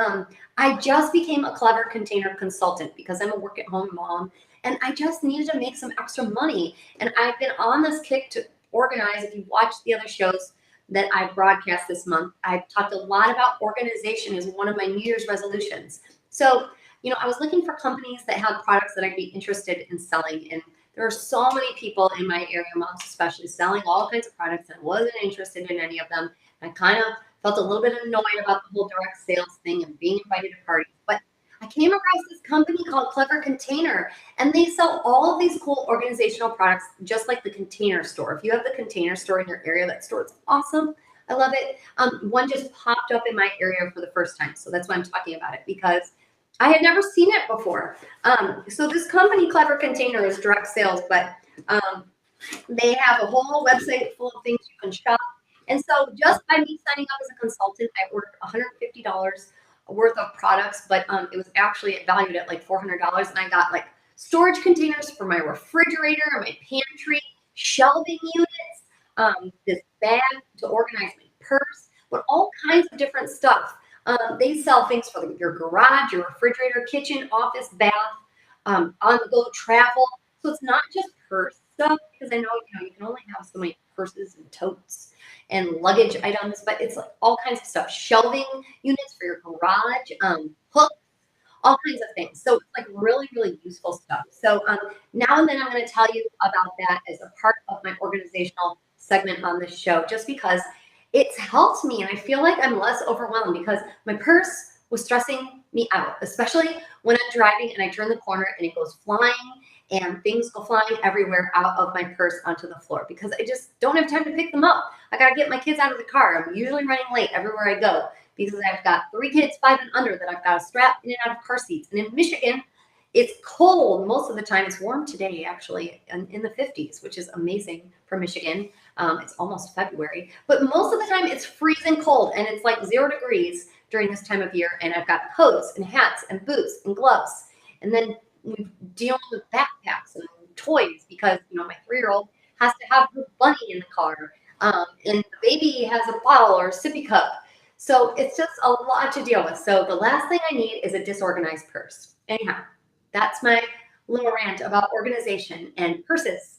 I just became a Clever Container consultant because I'm a work-at-home mom, and I just needed to make some extra money. And I've been on this kick to organize. If you watch the other shows that I broadcast this month, I've talked a lot about organization as one of my New Year's resolutions. So, you know, I was looking for companies that had products that I'd be interested in selling. And there are so many people in my area, moms especially, selling all kinds of products, and I wasn't interested in any of them. I kind of felt a little bit annoyed about the whole direct sales thing and being invited to parties. But I came across this company called Clever Container, and they sell all of these cool organizational products just like the Container Store. If you have the Container Store in your area, that store is awesome. I love it. One just popped up in my area for the first time, so that's why I'm talking about it, because I had never seen it before. So this company, Clever Container, is direct sales, but they have a whole website full of things you can shop. And so just by me signing up as a consultant, I ordered $150 worth of products, but it was actually valued at like $400. And I got like storage containers for my refrigerator, my pantry, shelving units, this bag to organize my purse, but all kinds of different stuff. They sell things for your garage, your refrigerator, kitchen, office, bath, on-the-go travel. So it's not just purse stuff, because I know you can only have so many purses and totes and luggage items, but it's like all kinds of stuff. Shelving units for your garage, hooks, all kinds of things. So it's like really, really useful stuff. So now and then I'm going to tell you about that as a part of my organizational segment on this show, just because it's helped me and I feel like I'm less overwhelmed because my purse was stressing me out, especially when I'm driving and I turn the corner and it goes flying and things go flying everywhere out of my purse onto the floor because I just don't have time to pick them up. I got to get my kids out of the car. I'm usually running late everywhere I go because I've got 3 kids, 5 and under, that I've got to strap in and out of car seats. And in Michigan, it's cold most of the time. It's warm today, actually, in the 50s, which is amazing for Michigan. It's almost February. But most of the time, it's freezing cold, and it's like 0 degrees during this time of year. And I've got coats and hats and boots and gloves. And then we're dealing with backpacks and toys because, my 3-year-old has to have her bunny in the car. And the baby has a bottle or a sippy cup. So it's just a lot to deal with. So the last thing I need is a disorganized purse. Anyhow, that's my little rant about organization and purses.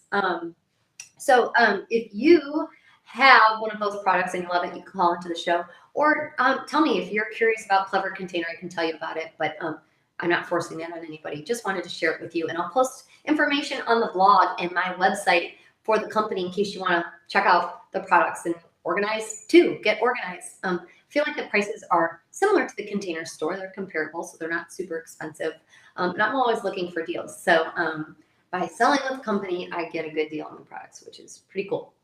So if you have one of those products and you love it, you can call into the show. Or tell me if you're curious about Clever Container, I can tell you about it. But I'm not forcing that on anybody. Just wanted to share it with you. And I'll post information on the blog and my website for the company in case you want to check out the products and organize too. Get organized. I feel like the prices are similar to the Container Store. They're comparable, so they're not super expensive. And I'm always looking for deals. So by selling with the company, I get a good deal on the products, which is pretty cool.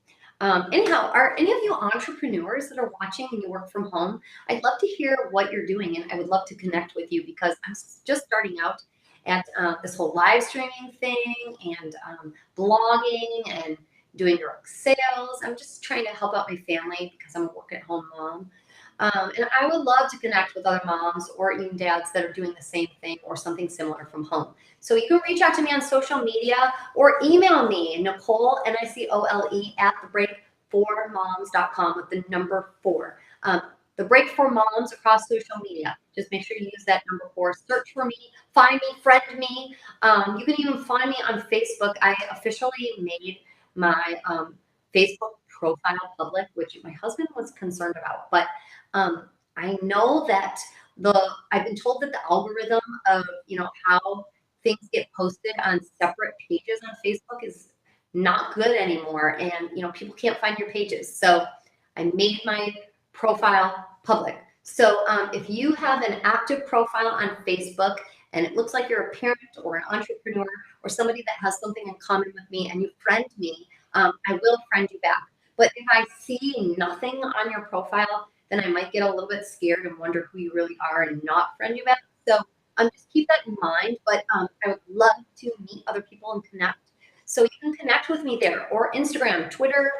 Anyhow, are any of you entrepreneurs that are watching and you work from home? I'd love to hear what you're doing, and I would love to connect with you because I'm just starting out at this whole live streaming thing and blogging and doing direct sales. I'm just trying to help out my family because I'm a work-at-home mom. And I would love to connect with other moms or even dads that are doing the same thing or something similar from home. So you can reach out to me on social media or email me, Nicole, Nicole, at thebreak4moms.com with the number 4. The Break for Moms across social media. Just make sure you use that number 4. Search for me, find me, friend me. You can even find me on Facebook. I officially made my Facebook profile public, which my husband was concerned about. But I know that I've been told that the algorithm of, how things get posted on separate pages on Facebook is not good anymore. And, people can't find your pages. So I made my profile public. So if you have an active profile on Facebook and it looks like you're a parent or an entrepreneur or somebody that has something in common with me and you friend me, I will friend you back. But if I see nothing on your profile, then I might get a little bit scared and wonder who you really are and not friend you back. So just keep that in mind. But I would love to meet other people and connect. So you can connect with me there or Instagram, Twitter.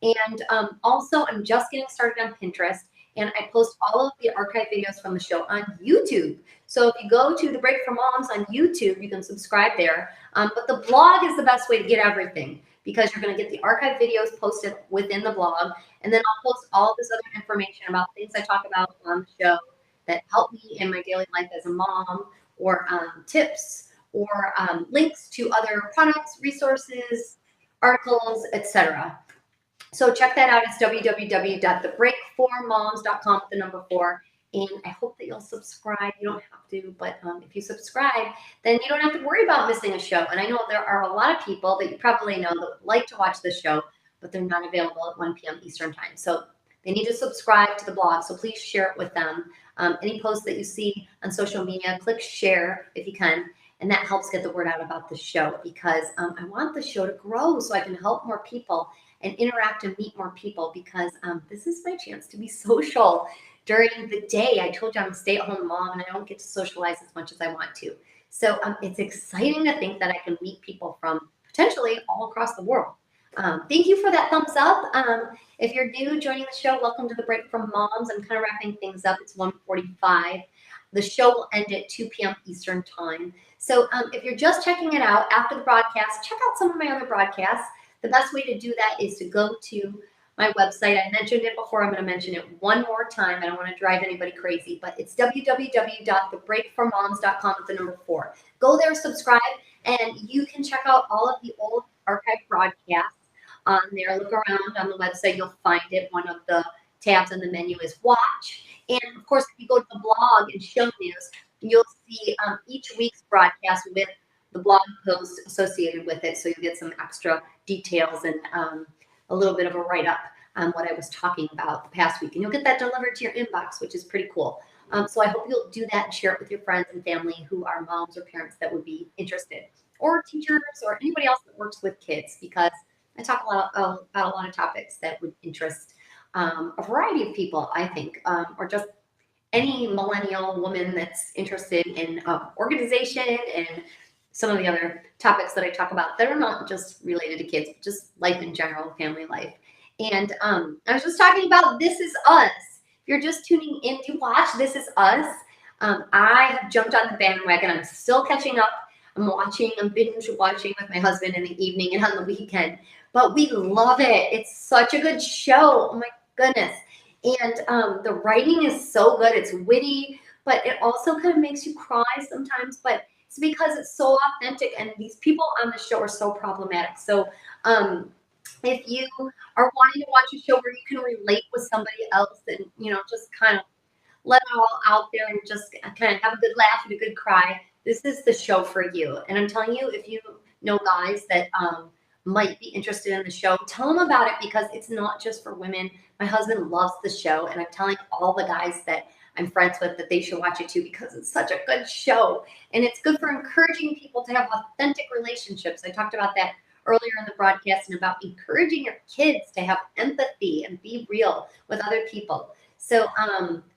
And also, I'm just getting started on Pinterest. And I post all of the archive videos from the show on YouTube. So if you go to The Break for Moms on YouTube, you can subscribe there. But the blog is the best way to get everything because you're going to get the archive videos posted within the blog. And then I'll post all of this other information about things I talk about on the show that help me in my daily life as a mom, or tips, or links to other products, resources, articles, etc. So check that out. It's www.thebreak4moms.com with the number 4. And I hope that you'll subscribe. You don't have to, but if you subscribe, then you don't have to worry about missing a show. And I know there are a lot of people that you probably know that would like to watch this show, but they're not available at 1 p.m. Eastern time. So they need to subscribe to the blog. So please share it with them. Any posts that you see on social media, click share if you can. And that helps get the word out about the show because I want the show to grow so I can help more people and interact and meet more people because this is my chance to be social during the day. I told you I'm a stay-at-home mom and I don't get to socialize as much as I want to. So it's exciting to think that I can meet people from potentially all across the world. Thank you for that thumbs up. If you're new joining the show, welcome to The Break from Moms. I'm kind of wrapping things up. It's 1:45. The show will end at 2 p.m. Eastern time. So if you're just checking it out after the broadcast, check out some of my other broadcasts. The best way to do that is to go to my website. I mentioned it before. I'm going to mention it one more time. I don't want to drive anybody crazy, but it's www.thebreak4moms.com with the number 4. Go there, subscribe, and you can check out all of the old archive broadcasts. on there. Look around on the website, you'll find it. One of the tabs on the menu is watch. And of course, if you go to the blog and show news, you'll see each week's broadcast with the blog post associated with it. So you'll get some extra details and a little bit of a write-up on what I was talking about the past week. And you'll get that delivered to your inbox, which is pretty cool. So I hope you'll do that and share it with your friends and family who are moms or parents that would be interested, or teachers or anybody else that works with kids, because I talk about a lot of topics that would interest a variety of people, I think, or just any millennial woman that's interested in organization and some of the other topics that I talk about that are not just related to kids, but just life in general, family life. And I was just talking about This Is Us. If you're just tuning in to watch This Is Us, I have jumped on the bandwagon. I'm still catching up. I'm binge watching with my husband in the evening and on the weekend. But we love it. It's such a good show. Oh my goodness. And the writing is so good. It's witty, but it also kind of makes you cry sometimes. But it's because it's so authentic, and these people on the show are so problematic. So if you are wanting to watch a show where you can relate with somebody else and, just kind of let it all out there and just kind of have a good laugh and a good cry, this is the show for you. And I'm telling you, if you know guys that might be interested in the show, tell them about it, because it's not just for women. My husband loves the show, and I'm telling all the guys that I'm friends with that they should watch it too, because it's such a good show. And it's good for encouraging people to have authentic relationships. I talked about that earlier in the broadcast, and about encouraging your kids to have empathy and be real with other people. So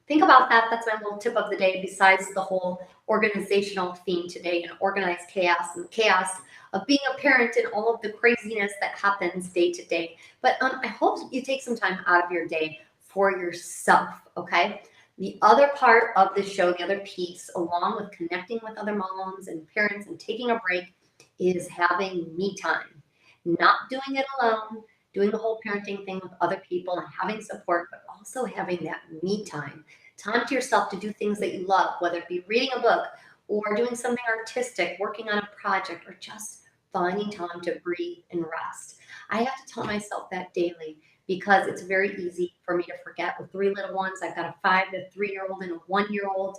think about that. That's my little tip of the day, besides the whole organizational theme today and organized chaos and chaos of being a parent and all of the craziness that happens day to day. But I hope you take some time out of your day for yourself, okay? The other part of the show, the other piece, along with connecting with other moms and parents and taking a break, is having me time. Not doing it alone, doing the whole parenting thing with other people and having support, but also having that me time. Time to yourself to do things that you love, whether it be reading a book or doing something artistic, working on a project, or just finding time to breathe and rest. I have to tell myself that daily, because it's very easy for me to forget. With 3 little ones, I've got a 5 to 3-year-old and a 1-year-old.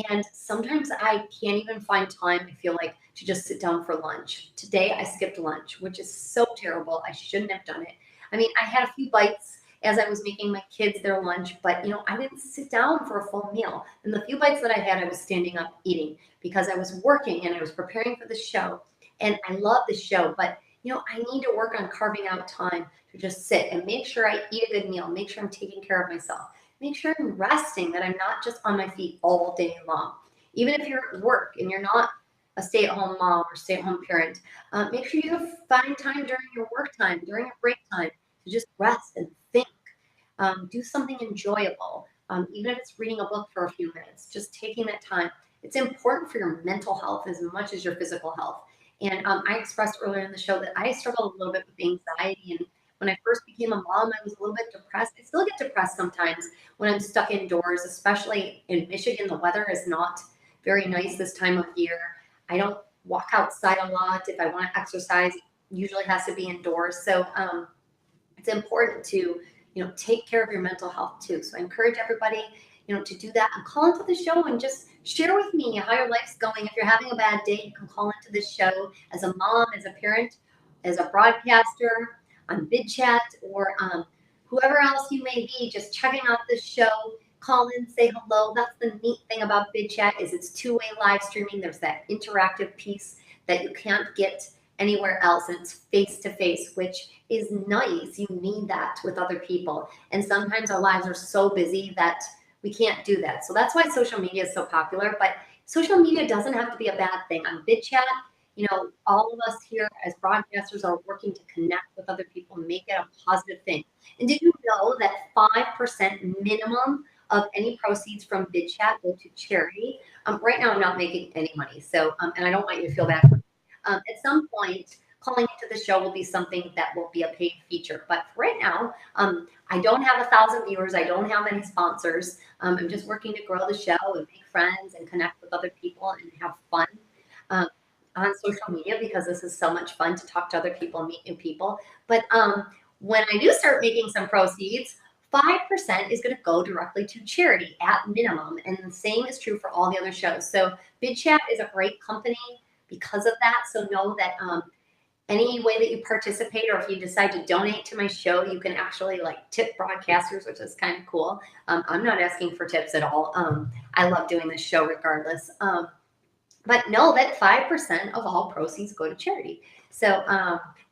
And sometimes I can't even find time, I feel like, to just sit down for lunch. Today I skipped lunch, which is so terrible. I shouldn't have done it. I mean, I had a few bites as I was making my kids their lunch, but I didn't sit down for a full meal. And the few bites that I had, I was standing up eating, because I was working and I was preparing for the show. And I love the show, but I need to work on carving out time to just sit and make sure I eat a good meal, make sure I'm taking care of myself, make sure I'm resting, that I'm not just on my feet all day long. Even if you're at work and you're not a stay-at-home mom or stay-at-home parent, make sure you find time during your work time, during your break time, to just rest and think. Do something enjoyable, even if it's reading a book for a few minutes, just taking that time. It's important for your mental health as much as your physical health. And I expressed earlier in the show that I struggled a little bit with anxiety. And when I first became a mom, I was a little bit depressed. I still get depressed sometimes when I'm stuck indoors, especially in Michigan. The weather is not very nice this time of year. I don't walk outside a lot. If I want to exercise, it usually has to be indoors. So it's important to take care of your mental health too. So I encourage everybody to do that, and call into the show and just share with me how your life's going. If you're having a bad day, you can call into this show as a mom, as a parent, as a broadcaster, on Bidchat, or whoever else you may be, just checking out this show. Call in, say hello. That's the neat thing about Bidchat, is it's two-way live streaming. There's that interactive piece that you can't get anywhere else, and it's face to face, which is nice. You need that with other people, and sometimes our lives are so busy that we can't do that. So that's why social media is so popular. But social media doesn't have to be a bad thing. On Bidchat, all of us here as broadcasters are working to connect with other people and make it a positive thing. And did you know that 5% minimum of any proceeds from Bidchat go to charity? Right now, I'm not making any money, so and I don't want you to feel bad. At some point, calling into the show will be something that will be a paid feature. But for right now, I don't have 1,000 viewers. I don't have any sponsors. I'm just working to grow the show and make friends and connect with other people and have fun. on social media because this is so much fun to talk to other people, meet new people. But when I do start making some proceeds, 5% is going to go directly to charity at minimum. And the same is true for all the other shows. So Bidchat is a great company because of that. So know that any way that you participate, or if you decide to donate to my show, you can actually like tip broadcasters, which is kind of cool. I'm not asking for tips at all. I love doing this show regardless. But know that 5% of all proceeds go to charity. So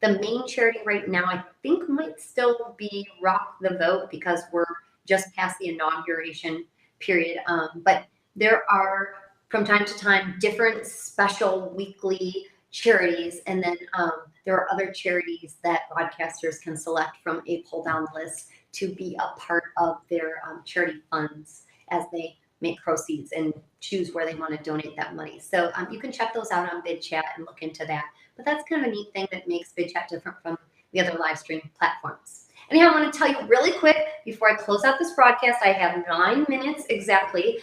the main charity right now, I think, might still be Rock the Vote because we're just past the inauguration period. But there are, from time to time, different special weekly charities. And then there are other charities that broadcasters can select from a pull-down list to be a part of their charity funds as they make proceeds and choose where they want to donate that money. So you can check those out on Bidchat and look into that. But that's kind of a neat thing that makes Bidchat different from the other live stream platforms. Anyhow, I want to tell you really quick before I close out this broadcast, I have 9 minutes exactly.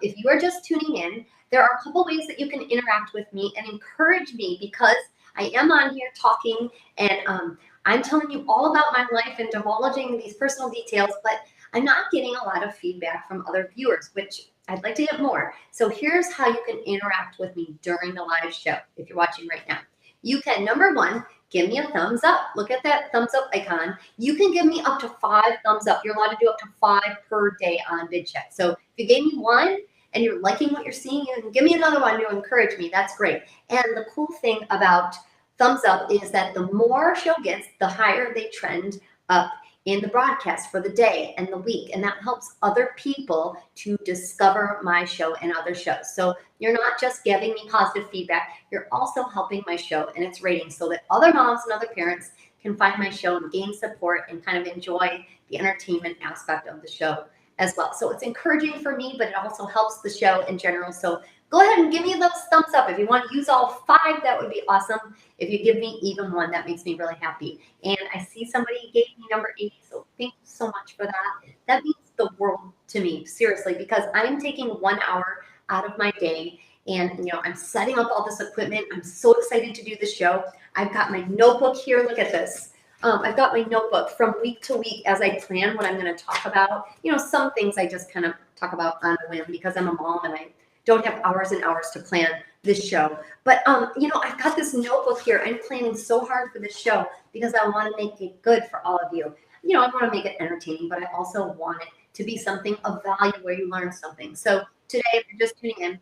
If you are just tuning in, there are a couple ways that you can interact with me and encourage me because I am on here talking and I'm telling you all about my life and divulging these personal details, but I'm not getting a lot of feedback from other viewers, which I'd like to get more. So here's how you can interact with me during the live show if you're watching right now. You can, number one, give me a thumbs up. Look at that thumbs up icon. You can give me up to 5 thumbs up. You're allowed to do up to 5 per day on Bidchat. So if you gave me 1 and you're liking what you're seeing, you can give me another one to encourage me. That's great. And the cool thing about thumbs up is that the more show gets, the higher they trend up in the broadcast for the day and the week. And that helps other people to discover my show and other shows. So you're not just giving me positive feedback, you're also helping my show and its ratings so that other moms and other parents can find my show and gain support and kind of enjoy the entertainment aspect of the show as well. So it's encouraging for me, but it also helps the show in general. So go ahead and give me those thumbs up. If you want to use all 5, that would be awesome. If you give me even 1, that makes me really happy. And I see somebody gave me number 80, so thank you so much for that. That means the world to me, seriously, because I'm taking 1 hour out of my day and I'm setting up all this equipment. I'm so excited to do the show. I've got my notebook here. Look at this. I've got my notebook from week to week as I plan what I'm going to talk about. Some things I just kind of talk about on a whim because I'm a mom and I don't have hours and hours to plan this show. But, I've got this notebook here. I'm planning so hard for this show because I want to make it good for all of you. I want to make it entertaining, but I also want it to be something of value where you learn something. So today, if you're just tuning in,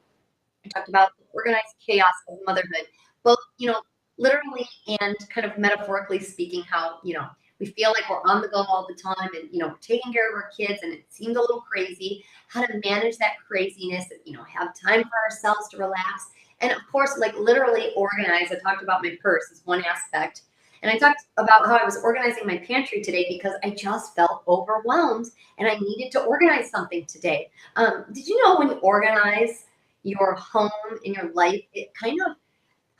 I talked about the organized chaos of motherhood, both, literally and kind of metaphorically speaking, how, we feel like we're on the go all the time and, we're taking care of our kids and it seems a little crazy, how to manage that craziness, have time for ourselves to relax. And of course, like literally organize. I talked about my purse as one aspect. And I talked about how I was organizing my pantry today because I just felt overwhelmed and I needed to organize something today. Did you know when you organize your home and your life, it kind of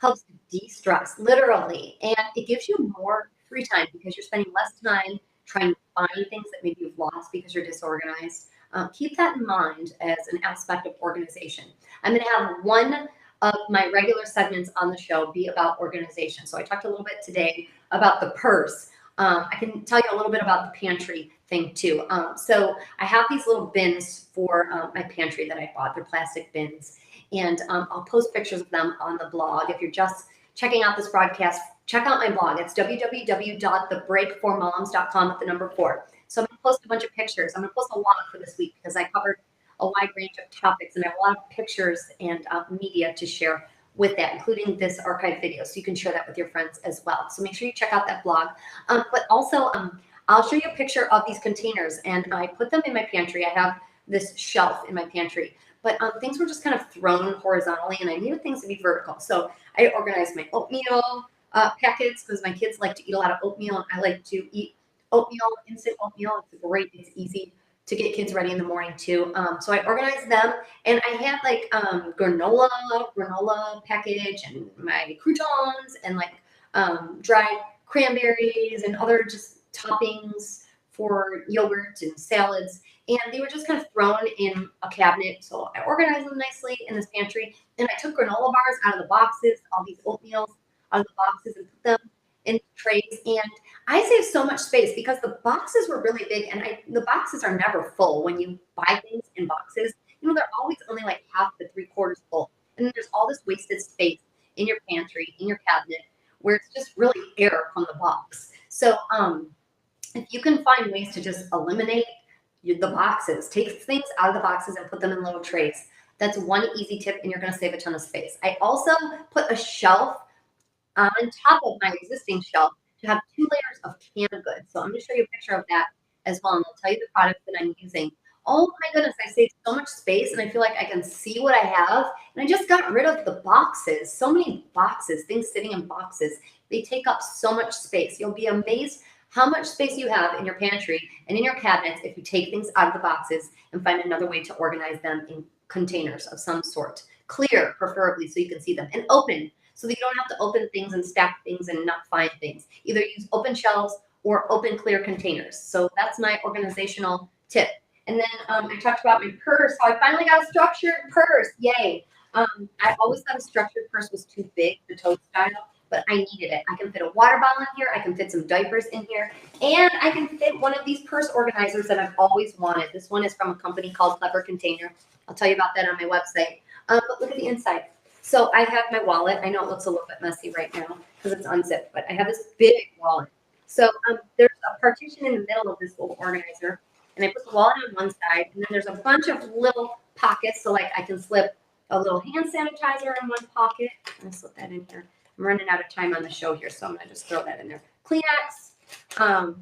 helps de-stress, literally. And it gives you more free time because you're spending less time trying to find things that maybe you've lost because you're disorganized. Keep that in mind as an aspect of organization. I'm going to have one of my regular segments on the show be about organization. So I talked a little bit today about the purse. I can tell you a little bit about the pantry thing too. So I have these little bins for my pantry that I bought. They're plastic bins. And I'll post pictures of them on the blog. If you're just checking out this broadcast, check out my blog. It's www.thebreakformoms.com with the number 4. So I'm going to post a bunch of pictures. I'm going to post a lot for this week because I covered a wide range of topics and I have a lot of pictures and media to share with that, including this archive video. So you can share that with your friends as well. So make sure you check out that blog. But also, I'll show you a picture of these containers and I put them in my pantry. I have this shelf in my pantry. But things were just kind of thrown horizontally and I needed things to be vertical. So I organized my oatmeal packets because my kids like to eat a lot of oatmeal and I like to eat oatmeal, instant oatmeal. It's great. It's easy to get kids ready in the morning too. So I organized them and I had like granola package and my croutons and like dried cranberries and other just toppings for yogurt and salads. and they were just kind of thrown in a cabinet. So I organized them nicely in this pantry, and I took granola bars out of the boxes, all these oatmeals out of the boxes, and put them in trays. And I saved so much space because the boxes were really big, and the boxes are never full when you buy things in boxes. You know, they're always only like half to 3/4 full, and then there's all this wasted space in your pantry, in your cabinet, where it's just really air from the box. So if you can find ways to just eliminate the boxes, take things out of the boxes and put them in little trays. That's one easy tip, and you're going to save a ton of space. I also put a shelf on top of my existing shelf to have 2 layers of canned goods. So I'm going to show you a picture of that as well, and I'll tell you the products that I'm using. Oh my goodness, I saved so much space, and I feel like I can see what I have. And I just got rid of the boxes. So many boxes, things sitting in boxes. They take up so much space. You'll be amazed how much space you have in your pantry and in your cabinets if you take things out of the boxes and find another way to organize them in containers of some sort. Clear, preferably, so you can see them, and open, so that you don't have to open things and stack things and not find things. Either use open shelves or open clear containers. So that's my organizational tip. And then I talked about my purse. So I finally got a structured purse. Yay. I always thought a structured purse was too big, the tote style, but I needed it. I can fit a water bottle in here. I can fit some diapers in here. And I can fit one of these purse organizers that I've always wanted. This one is from a company called Clever Container. I'll tell you about that on my website. But look at the inside. So I have my wallet. I know it looks a little bit messy right now because it's unzipped, but I have this big wallet. So there's a partition in the middle of this little organizer, and I put the wallet on one side, and then there's a bunch of little pockets. So like I can slip a little hand sanitizer in one pocket. I'm gonna slip that in here. I'm running out of time on the show here, so I'm gonna just throw that in there. Kleenex, a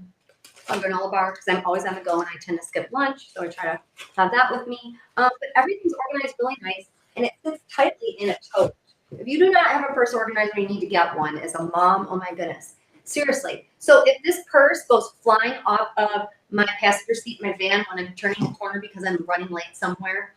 granola bar, because I'm always on the go and I tend to skip lunch, so I try to have that with me. But everything's organized really nice, and it fits tightly in a tote. If you do not have a purse organizer, you need to get one. As a mom, oh my goodness. Seriously. So if this purse goes flying off of my passenger seat in my van when I'm turning the corner because I'm running late somewhere,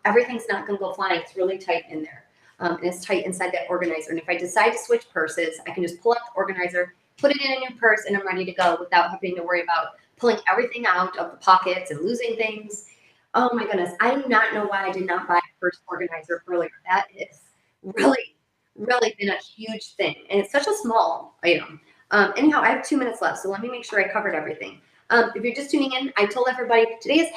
everything's not going to go flying. It's really tight in there. And it's tight inside that organizer. And if I decide to switch purses, I can just pull out the organizer, put it in a new purse, and I'm ready to go without having to worry about pulling everything out of the pockets and losing things. Oh my goodness. I do not know why I did not buy a purse organizer earlier. That is really been a huge thing. And it's such a small item. Anyhow, I have 2 minutes left, so let me make sure I covered everything. If you're just tuning in, I told everybody today is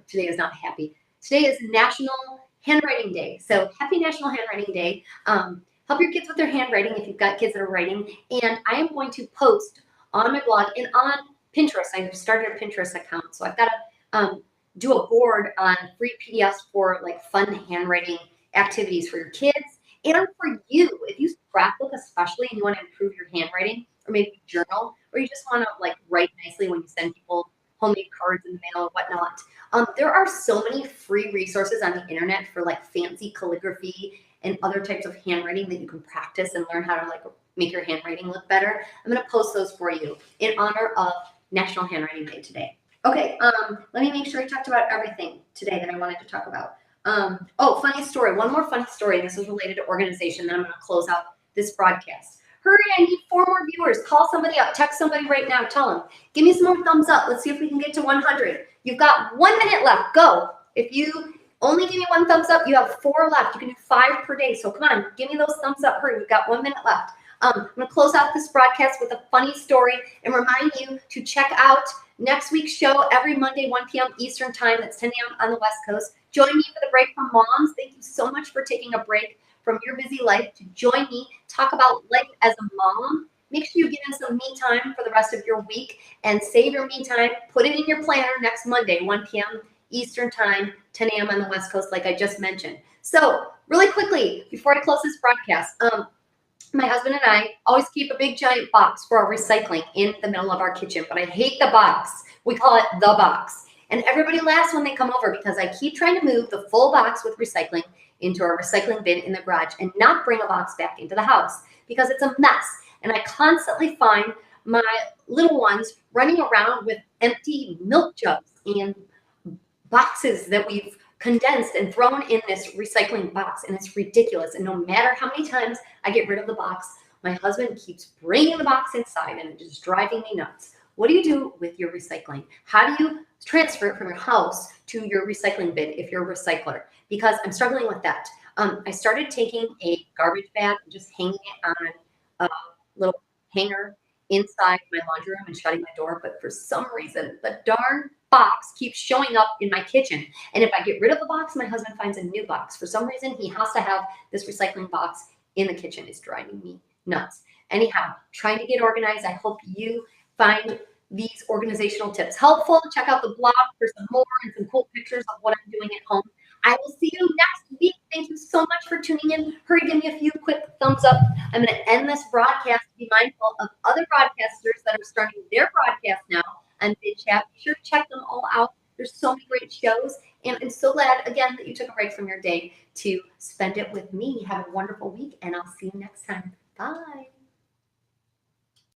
today is not happy. Today is National Handwriting Day. So happy National Handwriting Day. Help your kids with their handwriting if you've got kids that are writing. And I am going to post on my blog and on Pinterest. I've started a Pinterest account. So I've got to do a board on free PDFs for like fun handwriting activities for your kids and for you. If you scrapbook especially and you want to improve your handwriting, or maybe journal, or you just want to like write nicely when you send people homemade cards in the mail or whatnot. There are so many free resources on the internet for like fancy calligraphy and other types of handwriting that you can practice and learn how to like make your handwriting look better. I'm going to post those for you in honor of National Handwriting Day today. Okay, let me make sure I talked about everything today that I wanted to talk about. Oh, funny story. One more funny story. This is related to organization. Then I'm going to close out this broadcast. Hurry, I need 4 more viewers. Call somebody up. Text somebody right now. Tell them. Give me some more thumbs up. Let's see if we can get to 100. You've got 1 minute left. Go. If you only give me 1 thumbs up, you have 4 left. You can do 5 per day. So come on. Give me those thumbs up. Hurry. We've got 1 minute left. I'm going to close out this broadcast with a funny story and remind you to check out next week's show every Monday, 1 p.m. Eastern time. That's 10 a.m. on the West Coast. Join me for the Break from Moms. Thank you so much for taking a break from your busy life to join me, talk about life as a mom. Make sure you get in some me time for the rest of your week and save your me time. Put it in your planner next Monday, 1 p.m. Eastern time, 10 a.m. on the West Coast, like I just mentioned. So really quickly, before I close this broadcast, my husband and I always keep a big giant box for our recycling in the middle of our kitchen, but I hate the box. We call it the box. And everybody laughs when they come over because I keep trying to move the full box with recycling into our recycling bin in the garage and not bring a box back into the house because it's a mess. And I constantly find my little ones running around with empty milk jugs and boxes that we've condensed and thrown in this recycling box. And it's ridiculous. And no matter how many times I get rid of the box, my husband keeps bringing the box inside and it's just driving me nuts. What do you do with your recycling? How do you transfer it from your house to your recycling bin if you're a recycler? Because I'm struggling with that. I started taking a garbage bag and just hanging it on a little hanger inside my laundry room and shutting my door, but for some reason, the darn box keeps showing up in my kitchen. And if I get rid of the box, my husband finds a new box. For some reason, he has to have this recycling box in the kitchen. It's driving me nuts. Anyhow, trying to get organized. I hope you find these organizational tips helpful. Check out the blog for some more and some cool pictures of what I'm doing at home. I will see you next week. Thank you so much for tuning in. Hurry, give me a few quick thumbs up. I'm going to end this broadcast. Be mindful of other broadcasters that are starting their broadcast now on Bidchat. Be sure to check them all out. There's so many great shows. And I'm so glad, again, that you took a break from your day to spend it with me. Have a wonderful week, and I'll see you next time. Bye.